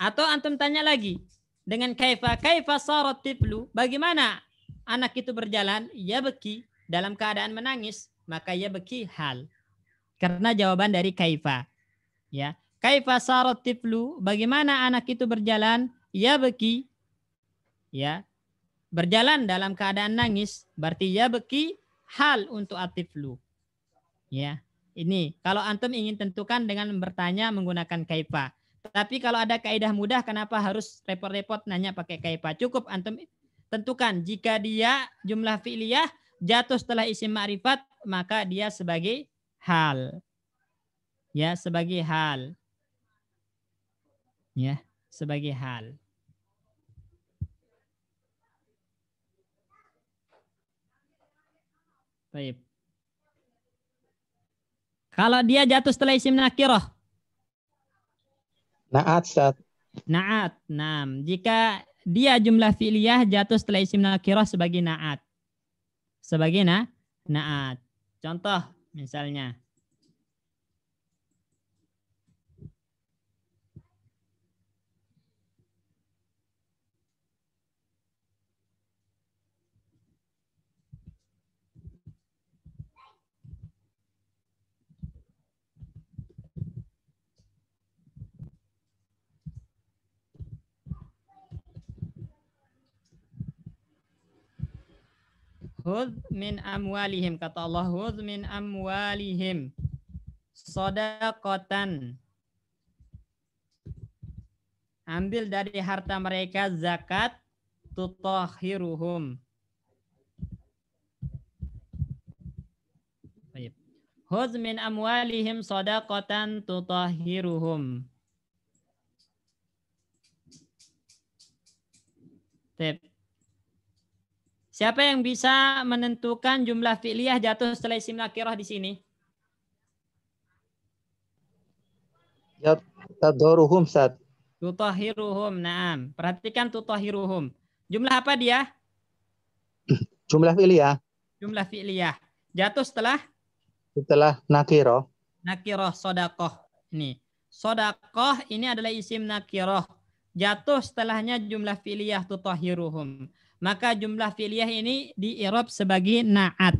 Atau antum tanya lagi dengan kaifa sarat tiflu, bagaimana anak itu berjalan? Yabki, dalam keadaan menangis, maka yabki hal. Karena jawaban dari kaifa. Ya. Kaifa sarat tiflu, bagaimana anak itu berjalan? Yabki. Ya. Berjalan dalam keadaan nangis, berarti yabki hal untuk atiflu. Ya. Ini kalau antum ingin tentukan dengan bertanya menggunakan kaifa. Tapi kalau ada kaidah mudah, kenapa harus repot-repot nanya pakai kaifa? Cukup antum tentukan jika dia jumlah fi'liyah jatuh setelah isim ma'rifat, maka dia sebagai hal. Ya, sebagai hal. Ya, sebagai hal. Baik. Kalau dia jatuh setelah isim nakirah, Na'at, Ustaz. na'at. Nah, jika dia jumlah fi'liyah jatuh setelah isim nakirah sebagai na'at. Sebagai na'at. Contoh misalnya. Hudz min amwalihim, kata Allah, hudz min amwalihim shadaqatan. Ambil dari harta mereka zakat, tutahhiruhum. Baik. Hudz min amwalihim shadaqatan tutahhiruhum. Tip. Siapa yang bisa menentukan jumlah fi'liyah jatuh setelah isim nakirah di sini? Ya, tadharuhum, Ustaz. Tutahhiruhum. Naam. Perhatikan tutahhiruhum. Jumlah apa dia? Jumlah fi'liyah Jumlah fi'liyah. Jatuh setelah nakirah. nakirah sodakoh. Ini. Sodakoh ini adalah isim nakirah. Jatuh setelahnya jumlah fi'liyah tutahhiruhum. Maka jumlah fi'liyah ini di-i'rab sebagai na'at.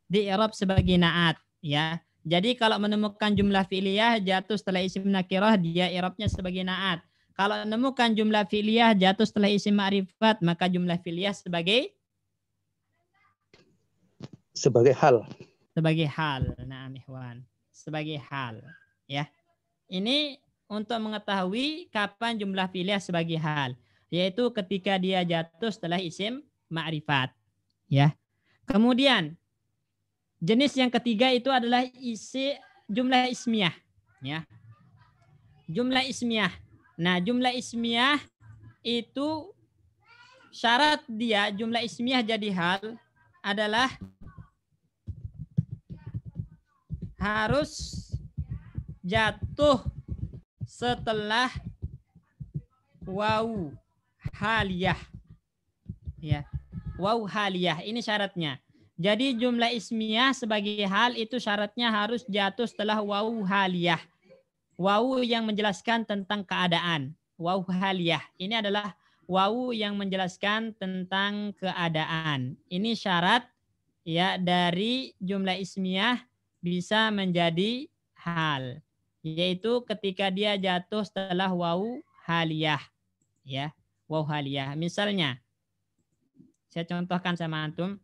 Di-i'rab sebagai na'at. Ya. Jadi kalau menemukan jumlah fi'liyah jatuh setelah isim nakirah, dia i'rabnya sebagai na'at. Kalau menemukan jumlah fi'liyah jatuh setelah isim ma'rifat, maka jumlah fi'liyah sebagai hal. Sebagai hal. Nah, ikhwan. Sebagai hal. Ya. Ini untuk mengetahui kapan jumlah fi'liyah sebagai hal. Yaitu ketika dia jatuh setelah isim ma'rifat. Ya. Kemudian jenis yang ketiga itu adalah jumlah ismiyah. Ya. Jumlah ismiyah. Nah, jumlah ismiyah itu syarat dia jumlah ismiyah jadi hal adalah harus jatuh setelah waw haliyah. Ya. Waw haliyah ini syaratnya. Jadi jumlah ismiyah sebagai hal itu syaratnya harus jatuh setelah waw haliyah. Waw yang menjelaskan tentang keadaan. Waw haliyah. Ini adalah waw yang menjelaskan tentang keadaan. Ini syarat ya dari jumlah ismiyah bisa menjadi hal. Yaitu ketika dia jatuh setelah waw haliyah. Ya. waw haliyah. Misalnya, saya contohkan sama antum.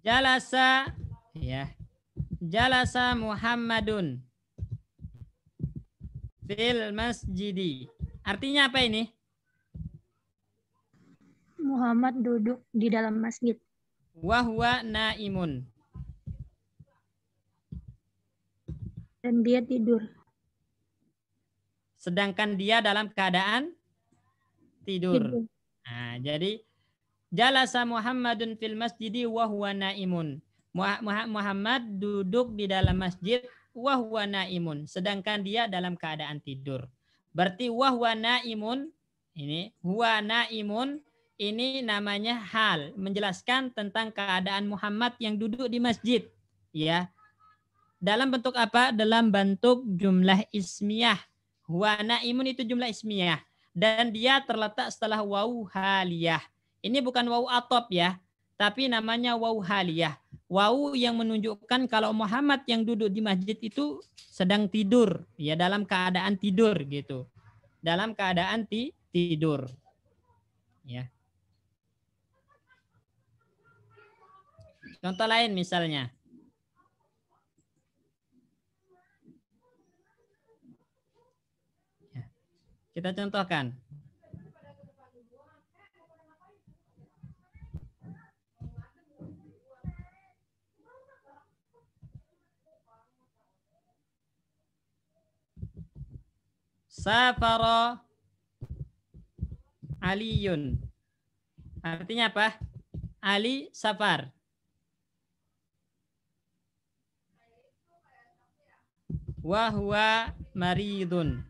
Jalasa, ya. Jalasa Muhammadun fil masjidi. Artinya apa ini? Muhammad duduk di dalam masjid. Wahwa naimun. Dan dia tidur. Sedangkan dia dalam keadaan tidur. Nah, jadi jalasa Muhammadun fil masjidi wa huwa naimun. Muhammad duduk di dalam masjid wa huwa naimun, sedangkan dia dalam keadaan tidur. Berarti wa huwa naimun ini huwa naimun ini namanya hal, menjelaskan tentang keadaan Muhammad yang duduk di masjid, ya. Dalam bentuk apa? Dalam bentuk jumlah ismiyah. Huwa naimun itu jumlah ismiyah dan dia terletak setelah waw haliyah. Ini bukan waw atop ya, tapi namanya waw haliyah. Waw yang menunjukkan kalau Muhammad yang duduk di masjid itu sedang tidur, ya, dalam keadaan tidur gitu. Dalam keadaan tidur. Ya. Contoh lain misalnya. Ya. Kita contohkan. Safara Aliyun. Artinya apa? Ali safar. Wa huwa maridun.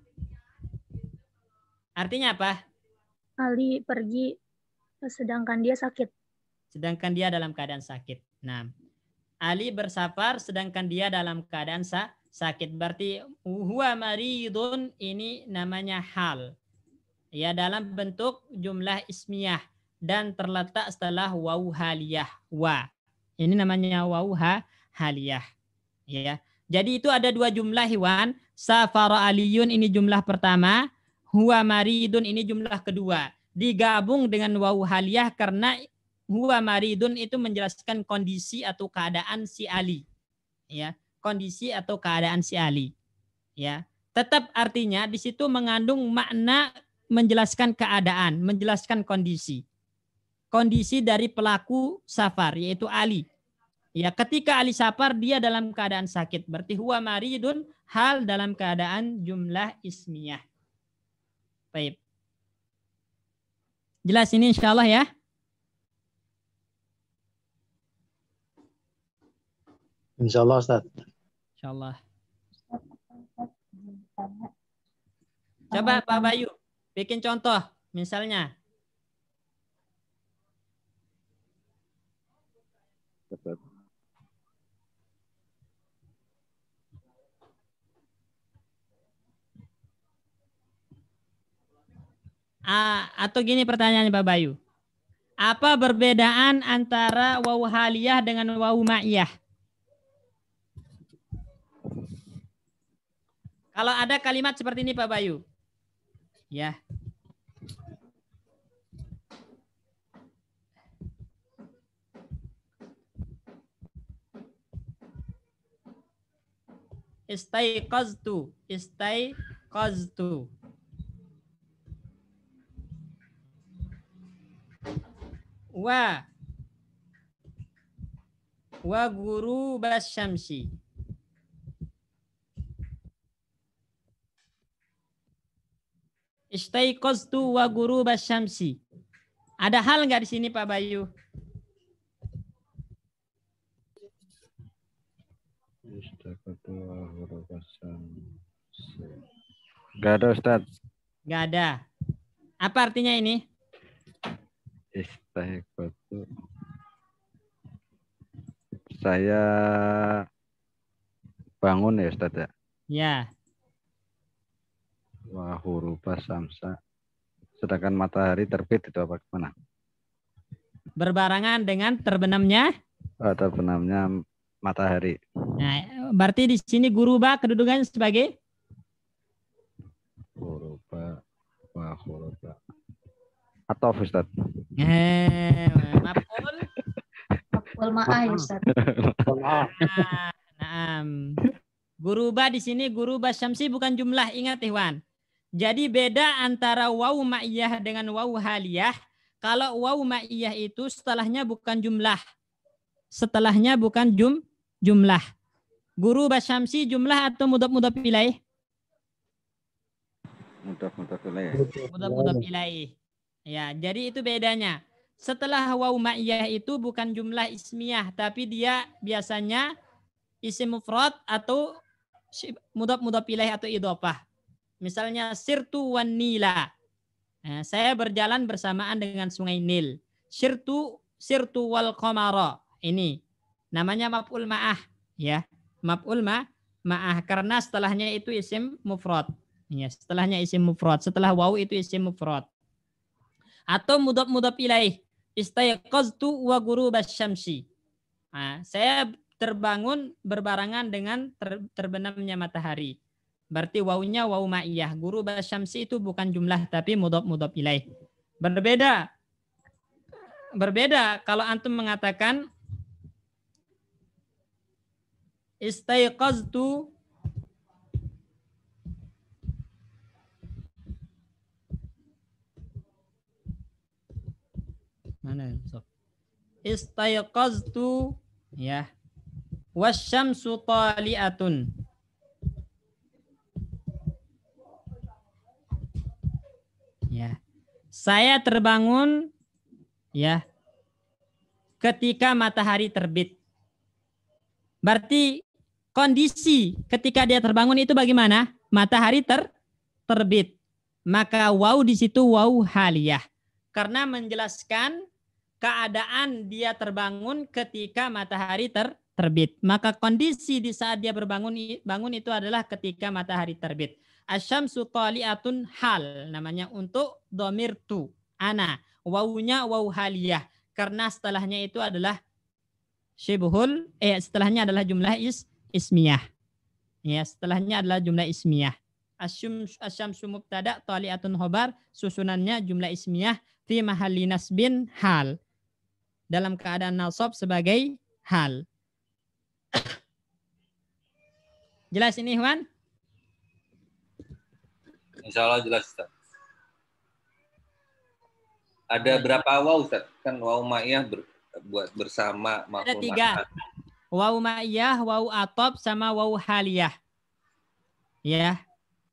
Artinya apa? Ali pergi sedangkan dia sakit. Sedangkan dia dalam keadaan sakit. Nah, Ali bersafar sedangkan dia dalam keadaan sakit. Berarti huwa maridun ini namanya hal. Ya, dalam bentuk jumlah ismiyah dan terletak setelah waw haliyah. Wa. Ini namanya waw haliyah. Ya. Jadi itu ada dua jumlah Iwan. Safara aliyun ini jumlah pertama. Huwa maridun ini jumlah kedua. Digabung dengan waw haliyah karena huwa maridun itu menjelaskan kondisi atau keadaan si Ali. Ya. Kondisi atau keadaan si Ali. Ya. Tetap artinya di situ mengandung makna menjelaskan keadaan, menjelaskan kondisi. Kondisi dari pelaku safar yaitu Ali. Ya, ketika Ali safar dia dalam keadaan sakit. Berarti huwa maridun hal dalam keadaan jumlah ismiyah. Baik. Jelas ini insyaallah ya? Insyaallah Ustaz. Insyaallah. Coba Pak Bayu bikin contoh misalnya. Atau gini pertanyaannya Pak Bayu. Apa perbedaan antara waw haliyah dengan waw ma'iyah? Kalau ada kalimat seperti ini Pak Bayu. Ya. Istaiqaztu. Wa guru basyamsi. Istaiqaztu wa guru basyamsi. Ada hal nggak di sini Pak Bayu? Gak ada Ustaz. Gak ada. Apa artinya ini? Saya Bangun ya Ustaz ya. Ya. Wa huruba samsa. Sedangkan matahari terbit itu apa gimana? Berbarengan dengan terbenamnya. Terbenamnya matahari. Nah, berarti di sini guruba kedudukannya sebagai Huruba wa huruba. Atau Ustaz. Maf'ul. Maf'ul ma'ah ya Ustaz. Naam. Guruba di sini guruba syamsi bukan jumlah, ingat Ikhwan. Jadi beda antara wawu ma'iyah dengan wawu haliyah. Kalau wawu ma'iyah itu setelahnya bukan jumlah. Setelahnya bukan jumlah. Guruba syamsi jumlah atau mudhaf ilaih? Mudhaf ilaih. Ya, jadi itu bedanya. Setelah wawu ma'iyah itu bukan jumlah ismiyah, tapi dia biasanya isim mufrad atau mudhaf ilaih atau idhofah. Misalnya sirtu wan nila. Nah, saya berjalan bersamaan dengan sungai Nil. Sirtu wal qamara. Ini namanya maf'ul ma'ah ya. Maf'ul ma'ah karena setelahnya itu isim mufrad. Ya, setelahnya isim mufrad. Setelah wawu itu isim mufrad. Atau mudhaf ilaih. Istayqaztu wa ghurubasy syamsi. Nah, saya terbangun berbarengan dengan terbenamnya matahari. Berarti wawunya wawu ma'iyah. Ghurubasy syamsi itu bukan jumlah tapi mudhaf ilaih. Berbeda kalau antum mengatakan istayqaztu mana sob? Istayqaztu ya wasyamsu tali'atun. Ya. Saya terbangun ya ketika matahari terbit. Berarti kondisi ketika dia terbangun itu bagaimana? Matahari terbit. Maka wawu di situ wawu haliyah. Karena menjelaskan keadaan dia terbangun ketika matahari terbit. Maka kondisi di saat dia bangun itu adalah ketika matahari terbit. Asyamsu tali'atun hal namanya untuk dhamir tu ana. Wawunya wawu haliyah karena setelahnya itu adalah syibhul setelahnya adalah jumlah ismiyah. Ya, setelahnya adalah jumlah ismiyah. Asyamsu mubtada tali'atun khobar, susunannya jumlah ismiyah fi mahalli nasbin hal. Dalam keadaan nasab sebagai hal. Jelas ini, Ikhwan? Insya Allah jelas, Ustaz. Ada berapa waw, Ustaz? Kan waw ma'iyah buat bersama. Ada 3. Waw ma'iyah, waw atop, sama waw haliyah. Ya.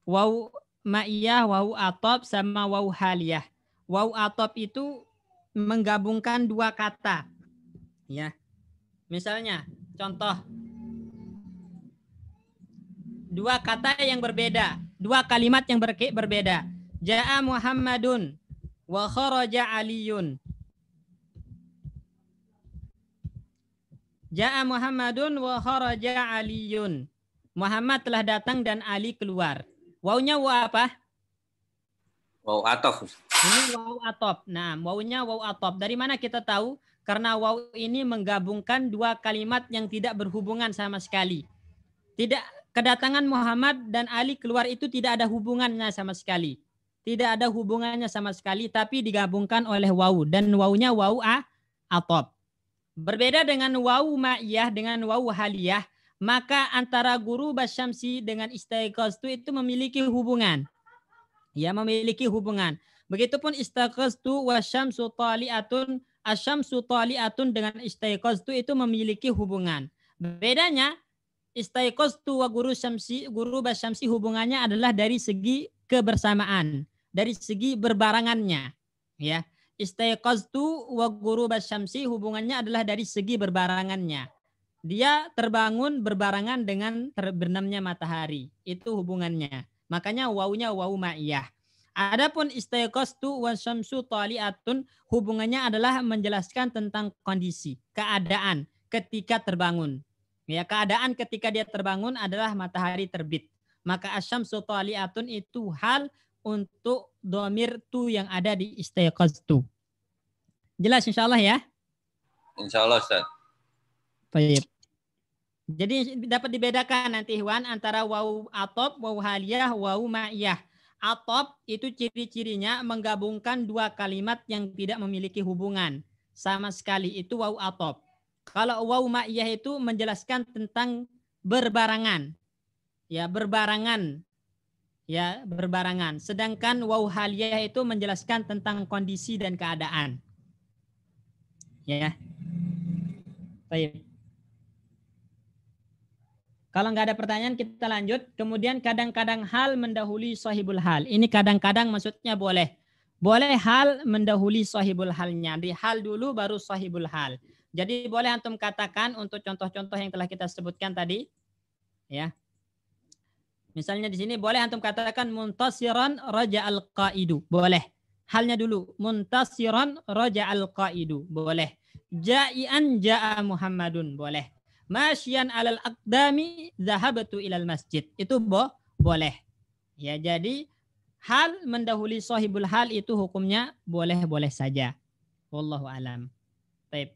Waw ma'iyah, waw atop, sama waw haliyah. Waw atop itu menggabungkan 2 kata. Ya. Misalnya, contoh. 2 kata yang berbeda. 2 kalimat yang berbeda. Ja'a Muhammadun wa kharaja Aliyun. Ja'a Muhammadun wa kharaja Aliyun. Muhammad telah datang dan Ali keluar. Wawunya waw apa? Waw atof. Ini waw atop. Nah, wawunya waw atop. Dari mana kita tahu? Karena waw ini menggabungkan 2 kalimat yang tidak berhubungan sama sekali. Kedatangan Muhammad dan Ali keluar itu tidak ada hubungannya sama sekali. Tidak ada hubungannya sama sekali, tapi digabungkan oleh wawu. Dan wawunya wawu atop. Berbeda dengan wawu ma'iyah dengan wawu haliyah, maka antara ghurubasy syamsi dengan istayqaztu itu memiliki hubungan. Ya, memiliki hubungan. Begitupun istayqaztu wasyamsu tali'atun, asyamsu tali'atun dengan istayqaztu itu memiliki hubungan. Bedanya istayqaztu wa ghurubasy syamsi hubungannya adalah dari segi kebersamaan, dari segi berbarengannya. Ya, istayqaztu wa ghurubasy syamsi hubungannya adalah dari segi berbarengannya. Dia terbangun berbarengan dengan terbenamnya matahari. Itu hubungannya. Makanya wawunya wawu ma'iyah. Adapun istayqaztu wa syamsu tali'atun hubungannya adalah menjelaskan tentang kondisi, keadaan ketika terbangun. Ya, keadaan ketika dia terbangun adalah matahari terbit. Maka asyamsu thali'atun itu hal untuk dhamir tu yang ada di istaiqaztu. Jelas insyaallah ya? Insya Allah Ustaz. Baik. Jadi dapat dibedakan nanti Ikhwan antara wawu atop, wawu haliyah, wawu ma'iyah. Atop itu ciri-cirinya menggabungkan dua kalimat yang tidak memiliki hubungan sama sekali, itu wawu atop. Kalau wawu ma'iyah itu menjelaskan tentang berbarangan. Ya, berbarangan. Ya, berbarangan. Sedangkan wawu haliyah itu menjelaskan tentang kondisi dan keadaan. Ya. Baik. Kalau nggak ada pertanyaan kita lanjut. Kemudian kadang-kadang hal mendahului sahibul hal. Ini kadang-kadang maksudnya boleh. Boleh hal mendahului sahibul halnya. Di hal dulu baru sahibul hal. Jadi boleh antum katakan untuk contoh-contoh yang telah kita sebutkan tadi. Ya. Misalnya di sini boleh antum katakan muntasiran raja'al qaidu. Boleh. Halnya dulu. Muntasiran raja'al qaidu. Boleh. Ja'ian ja'a Muhammadun. Boleh. Masyian alal aqdami zahabatu ilal masjid. Itu boleh. Ya, jadi hal mendahului sahibul hal itu hukumnya boleh-boleh saja. Wallahu alam. Baik.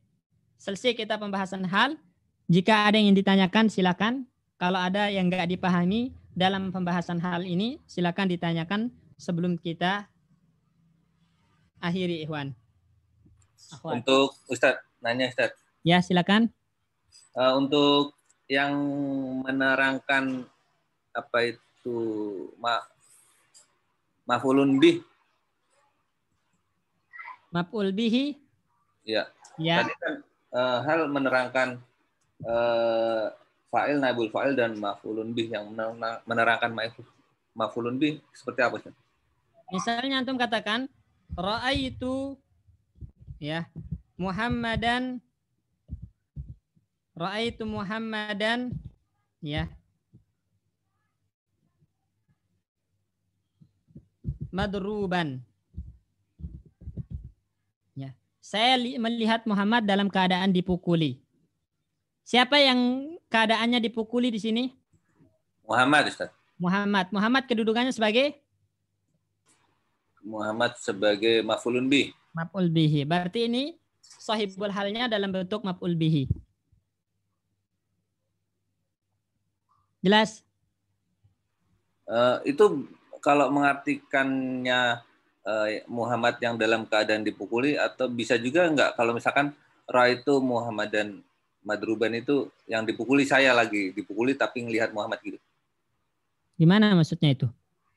Selesai kita pembahasan hal. Jika ada yang ditanyakan silakan. Kalau ada yang enggak dipahami dalam pembahasan hal ini silakan ditanyakan sebelum kita akhiri Ikhwan. Akhwan. Untuk Ustadz, nanya Ustadz. Ya, silakan. Untuk yang menerangkan apa itu maf'ulun bih. Maf'ul bihi. Ya. Ya. Tadi kan hal menerangkan fa'il, naibul fa'il dan maf'ulun bih, yang menerangkan maf'ulun bih seperti apa Ustaz? Misalnya antum katakan ra'aitu ya Muhammadan ya madruban. Ya, saya melihat Muhammad dalam keadaan dipukuli. Siapa yang keadaannya dipukuli di sini? Muhammad, Ustaz. Muhammad kedudukannya sebagai? Muhammad sebagai maf'ulun bih. Maf'ul bihi. Berarti ini sahibul halnya dalam bentuk maf'ul bihi. Jelas? Itu kalau mengartikannya Muhammad yang dalam keadaan dipukuli, atau bisa juga enggak kalau misalkan ra'aitu Muhammadan madruban itu yang dipukuli saya lagi dipukuli tapi ngelihat Muhammad gitu. Gimana maksudnya itu?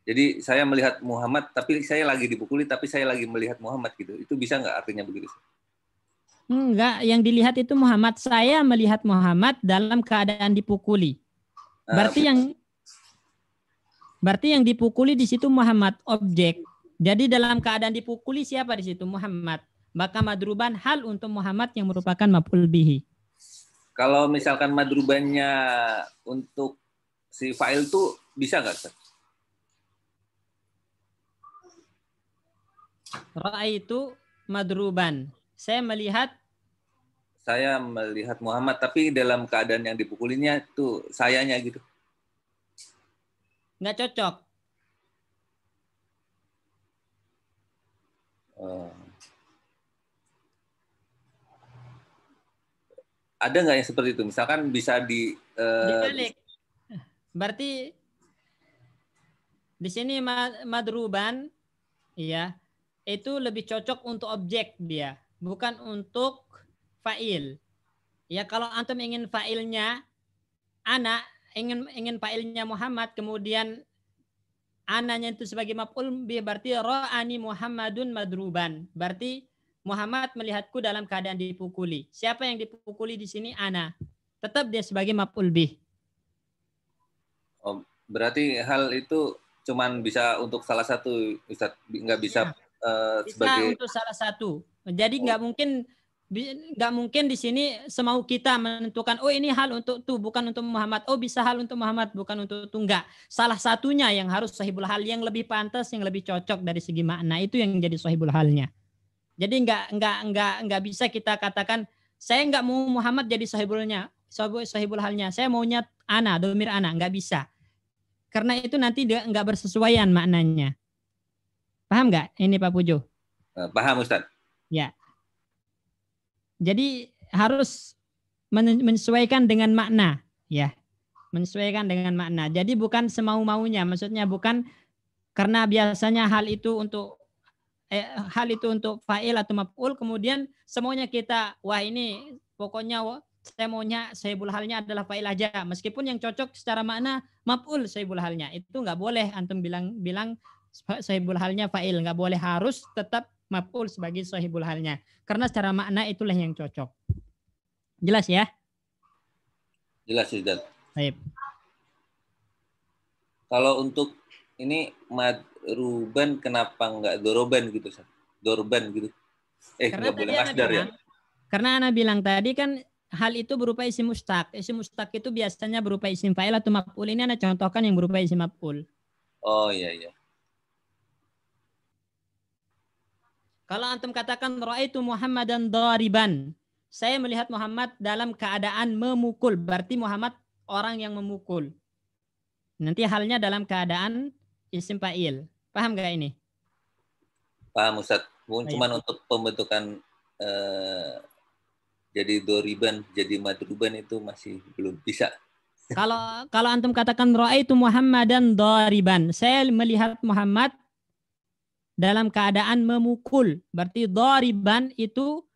Jadi saya melihat Muhammad tapi saya lagi dipukuli tapi saya lagi melihat Muhammad gitu. Itu bisa enggak artinya begitu? Enggak, yang dilihat itu Muhammad. Saya melihat Muhammad dalam keadaan dipukuli. Berarti yang dipukuli di situ Muhammad, objek. Jadi dalam keadaan dipukuli siapa di situ? Muhammad. Maka madruban hal untuk Muhammad yang merupakan maf'ul bihi. Kalau misalkan madrubannya untuk si fa'il tuh bisa nggak, Ustaz? Ra'aitu madruban. Saya melihat Muhammad, tapi dalam keadaan yang dipukulinya tuh sayanya gitu. Nggak cocok. Ada nggak yang seperti itu? Misalkan bisa dibalik. Berarti di sini madruban, ya, itu lebih cocok untuk objek dia, bukan untuk fa'il. Ya, kalau antum ingin fa'ilnya ana, ingin fa'ilnya Muhammad, kemudian ananya itu sebagai maf'ul bih, berarti ra'ani Muhammadun madruban. Berarti Muhammad melihatku dalam keadaan dipukuli. Siapa yang dipukuli di sini? Ana. Tetap dia sebagai maf'ul bih. Oh, berarti hal itu cuman bisa untuk salah satu, Ustaz, nggak bisa sebagai untuk salah satu. Jadi nggak mungkin di sini semau kita menentukan ini hal untuk tu, bukan untuk Muhammad. Bisa hal untuk Muhammad, bukan untuk tu. Enggak. Salah satunya yang harus sahibul hal, yang lebih pantas, yang lebih cocok dari segi makna, itu yang jadi sahibul halnya. Jadi nggak bisa kita katakan saya nggak mau Muhammad jadi sahibulnya. sahibul halnya. Saya maunya ana, domir ana, nggak bisa. Karena itu nanti nggak bersesuaian maknanya. Paham nggak ini Pak Pujo? Paham Ustaz. Ya. Jadi harus menyesuaikan dengan makna, ya. Menyesuaikan dengan makna. Jadi bukan semau-maunya, maksudnya bukan karena biasanya hal itu untuk fa'il atau maf'ul, kemudian semuanya kita, wah ini pokoknya saya maunya sahibul halnya adalah fa'il aja, meskipun yang cocok secara makna maf'ul sahibul halnya. Itu nggak boleh antum bilang sahibul halnya fa'il, nggak boleh, harus tetap maf'ul sebagai sahibul halnya. Karena secara makna itulah yang cocok. Jelas ya? Jelas Ustaz. Baik. Kalau untuk ini madruban kenapa nggak doroban gitu Ustaz? Dorban gitu. Karena nggak boleh masdar ya? Karena Ana bilang tadi kan hal itu berupa isim mustaq. Isim mustaq itu biasanya berupa isim fa'il atau maf'ul. Ini Ana contohkan yang berupa isim maf'ul. Oh iya. Kalau antum katakan ra'aitu Muhammadan dariban, saya melihat Muhammad dalam keadaan memukul, berarti Muhammad orang yang memukul. Nanti halnya dalam keadaan isim fa'il. Paham nggak ini? Paham Ustaz. Cuman untuk pembentukan jadi doriban, jadi madruban itu masih belum bisa. Kalau antum katakan ra'aitu Muhammadan dariban, saya melihat Muhammad dalam keadaan memukul. Berarti dariban itu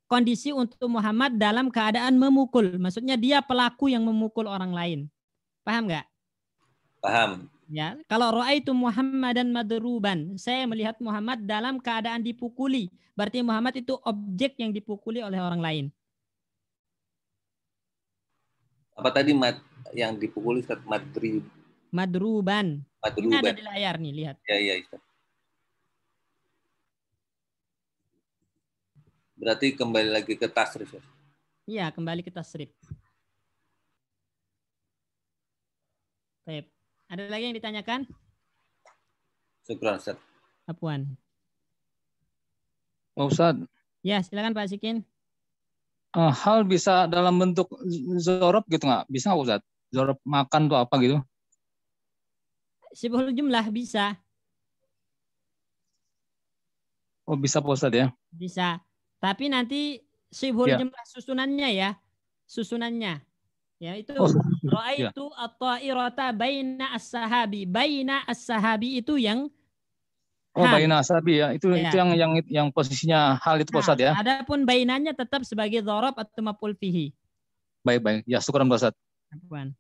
kondisi untuk Muhammad dalam keadaan memukul. Maksudnya dia pelaku yang memukul orang lain. Paham nggak? Paham. Ya, kalau ra'aitu Muhammadan madruban, saya melihat Muhammad dalam keadaan dipukuli. Berarti Muhammad itu objek yang dipukuli oleh orang lain. Apa tadi yang dipukuli Ustaz? Madruban. Ini ada di layar nih, lihat. Ya Ustaz. Berarti kembali lagi ke tasrif ya? Iya, kembali ke tasrif. Baik. Ada lagi yang ditanyakan? Syukran Ustaz. Apuan. Pak Ustaz. Ya, silakan Pak Sikin. Hal bisa dalam bentuk zorob gitu nggak? Bisa nggak Ustaz? Zorob makan tuh apa gitu? Sibhul jumlah bisa. Oh bisa Pak Ustaz ya? Bisa. Tapi nanti sibhul jumlah susunannya ya. Susunannya. Ya itu ra'aitu at-ta'irata baina as-sahabi. Baina as-sahabi itu yang baina as-sahabi ya. Itu yang posisinya hal itu Pak Ustaz ya. Adapun bainanya tetap sebagai dzarab atau maf'ul fihi. Baik. Ya, syukran Pak Ustaz. Apaan?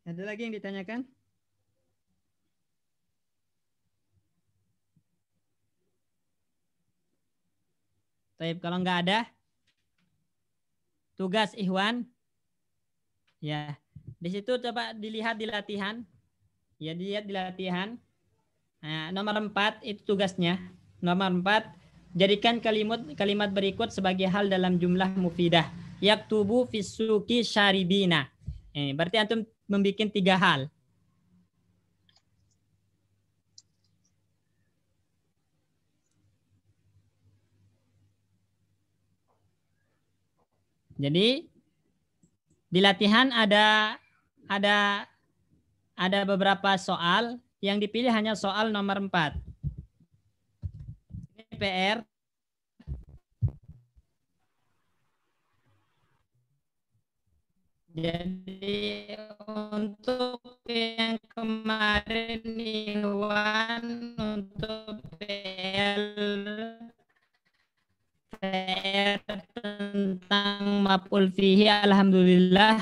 Ada lagi yang ditanyakan? Baik, kalau nggak ada, tugas Ikhwan, ya di situ coba dilihat di latihan, ya dilihat di latihan. Nah, nomor 4 itu tugasnya. Nomor 4, jadikan kalimat berikut sebagai hal dalam jumlah mufidah. Yaktubu fisuki syaribina. Berarti antum membuat 3 hal. Jadi di latihan ada beberapa soal, yang dipilih hanya soal nomor 4. Ini PR. Jadi untuk yang kemarin Iwan untuk PR tentang maf'ul fihi alhamdulillah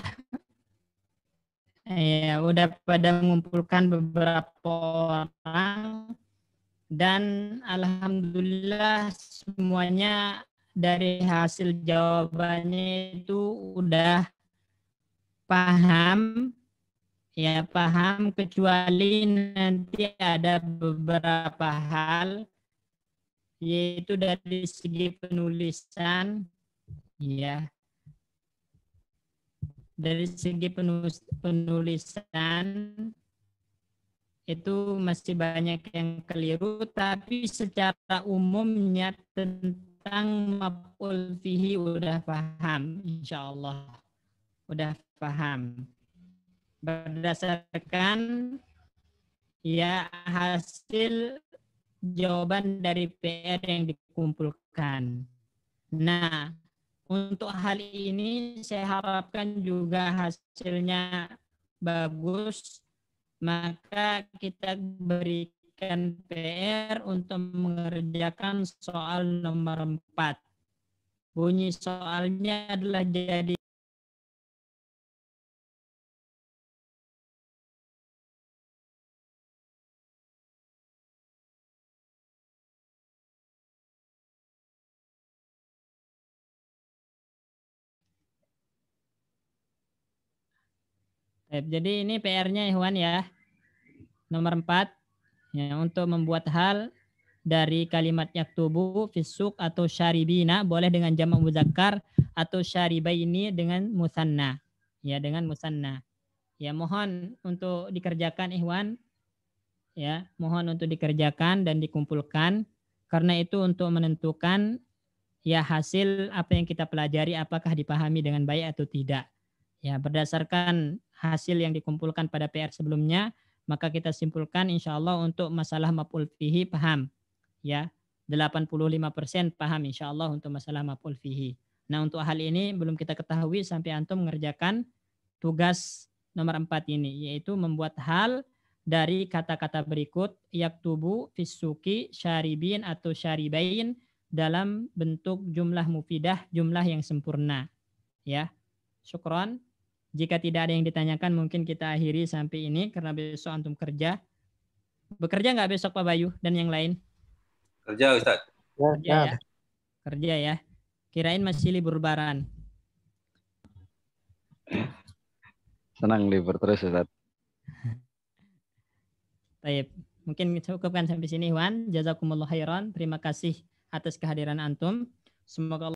ya udah pada mengumpulkan beberapa orang dan alhamdulillah semuanya dari hasil jawabannya itu udah paham, kecuali nanti ada beberapa hal yaitu dari segi penulisan, ya. Dari segi penulisan itu masih banyak yang keliru, tapi secara umumnya tentang maf'ul fihi udah paham, insya Allah udah paham. Berdasarkan ya hasil jawaban dari PR yang dikumpulkan. Nah, untuk hal ini saya harapkan juga hasilnya bagus, maka kita berikan PR untuk mengerjakan soal nomor 4. Bunyi soalnya adalah jadi jadi ini PR-nya Ikhwan ya. Nomor 4 ya, untuk membuat hal dari kalimat yaktubu fisuk atau syaribina boleh dengan jamak muzakkar atau syaribaini dengan musanna. Ya, dengan musanna. Ya, mohon untuk dikerjakan Ikhwan. Ya, mohon untuk dikerjakan dan dikumpulkan karena itu untuk menentukan ya hasil apa yang kita pelajari apakah dipahami dengan baik atau tidak. Ya, berdasarkan hasil yang dikumpulkan pada PR sebelumnya, maka kita simpulkan insya Allah untuk masalah maf'ul fihi paham. Ya, 85% paham insya Allah untuk masalah maf'ul fihi. Nah, untuk hal ini belum kita ketahui sampai antum mengerjakan tugas nomor 4 ini, yaitu membuat hal dari kata-kata berikut yaktubu, fisuki, syaribin atau syaribain dalam bentuk jumlah mufidah, jumlah yang sempurna. Ya, syukron. Jika tidak ada yang ditanyakan, mungkin kita akhiri sampai ini karena besok antum kerja. Bekerja nggak besok Pak Bayu dan yang lain? Kerja Ustaz. Kerja ya. Kerja ya. Kirain masih libur lebaran. Senang libur terus Ustaz. Baik, mungkin cukupkan sampai sini Ikhwan. Jazakumullah khairan. Terima kasih atas kehadiran antum. Semoga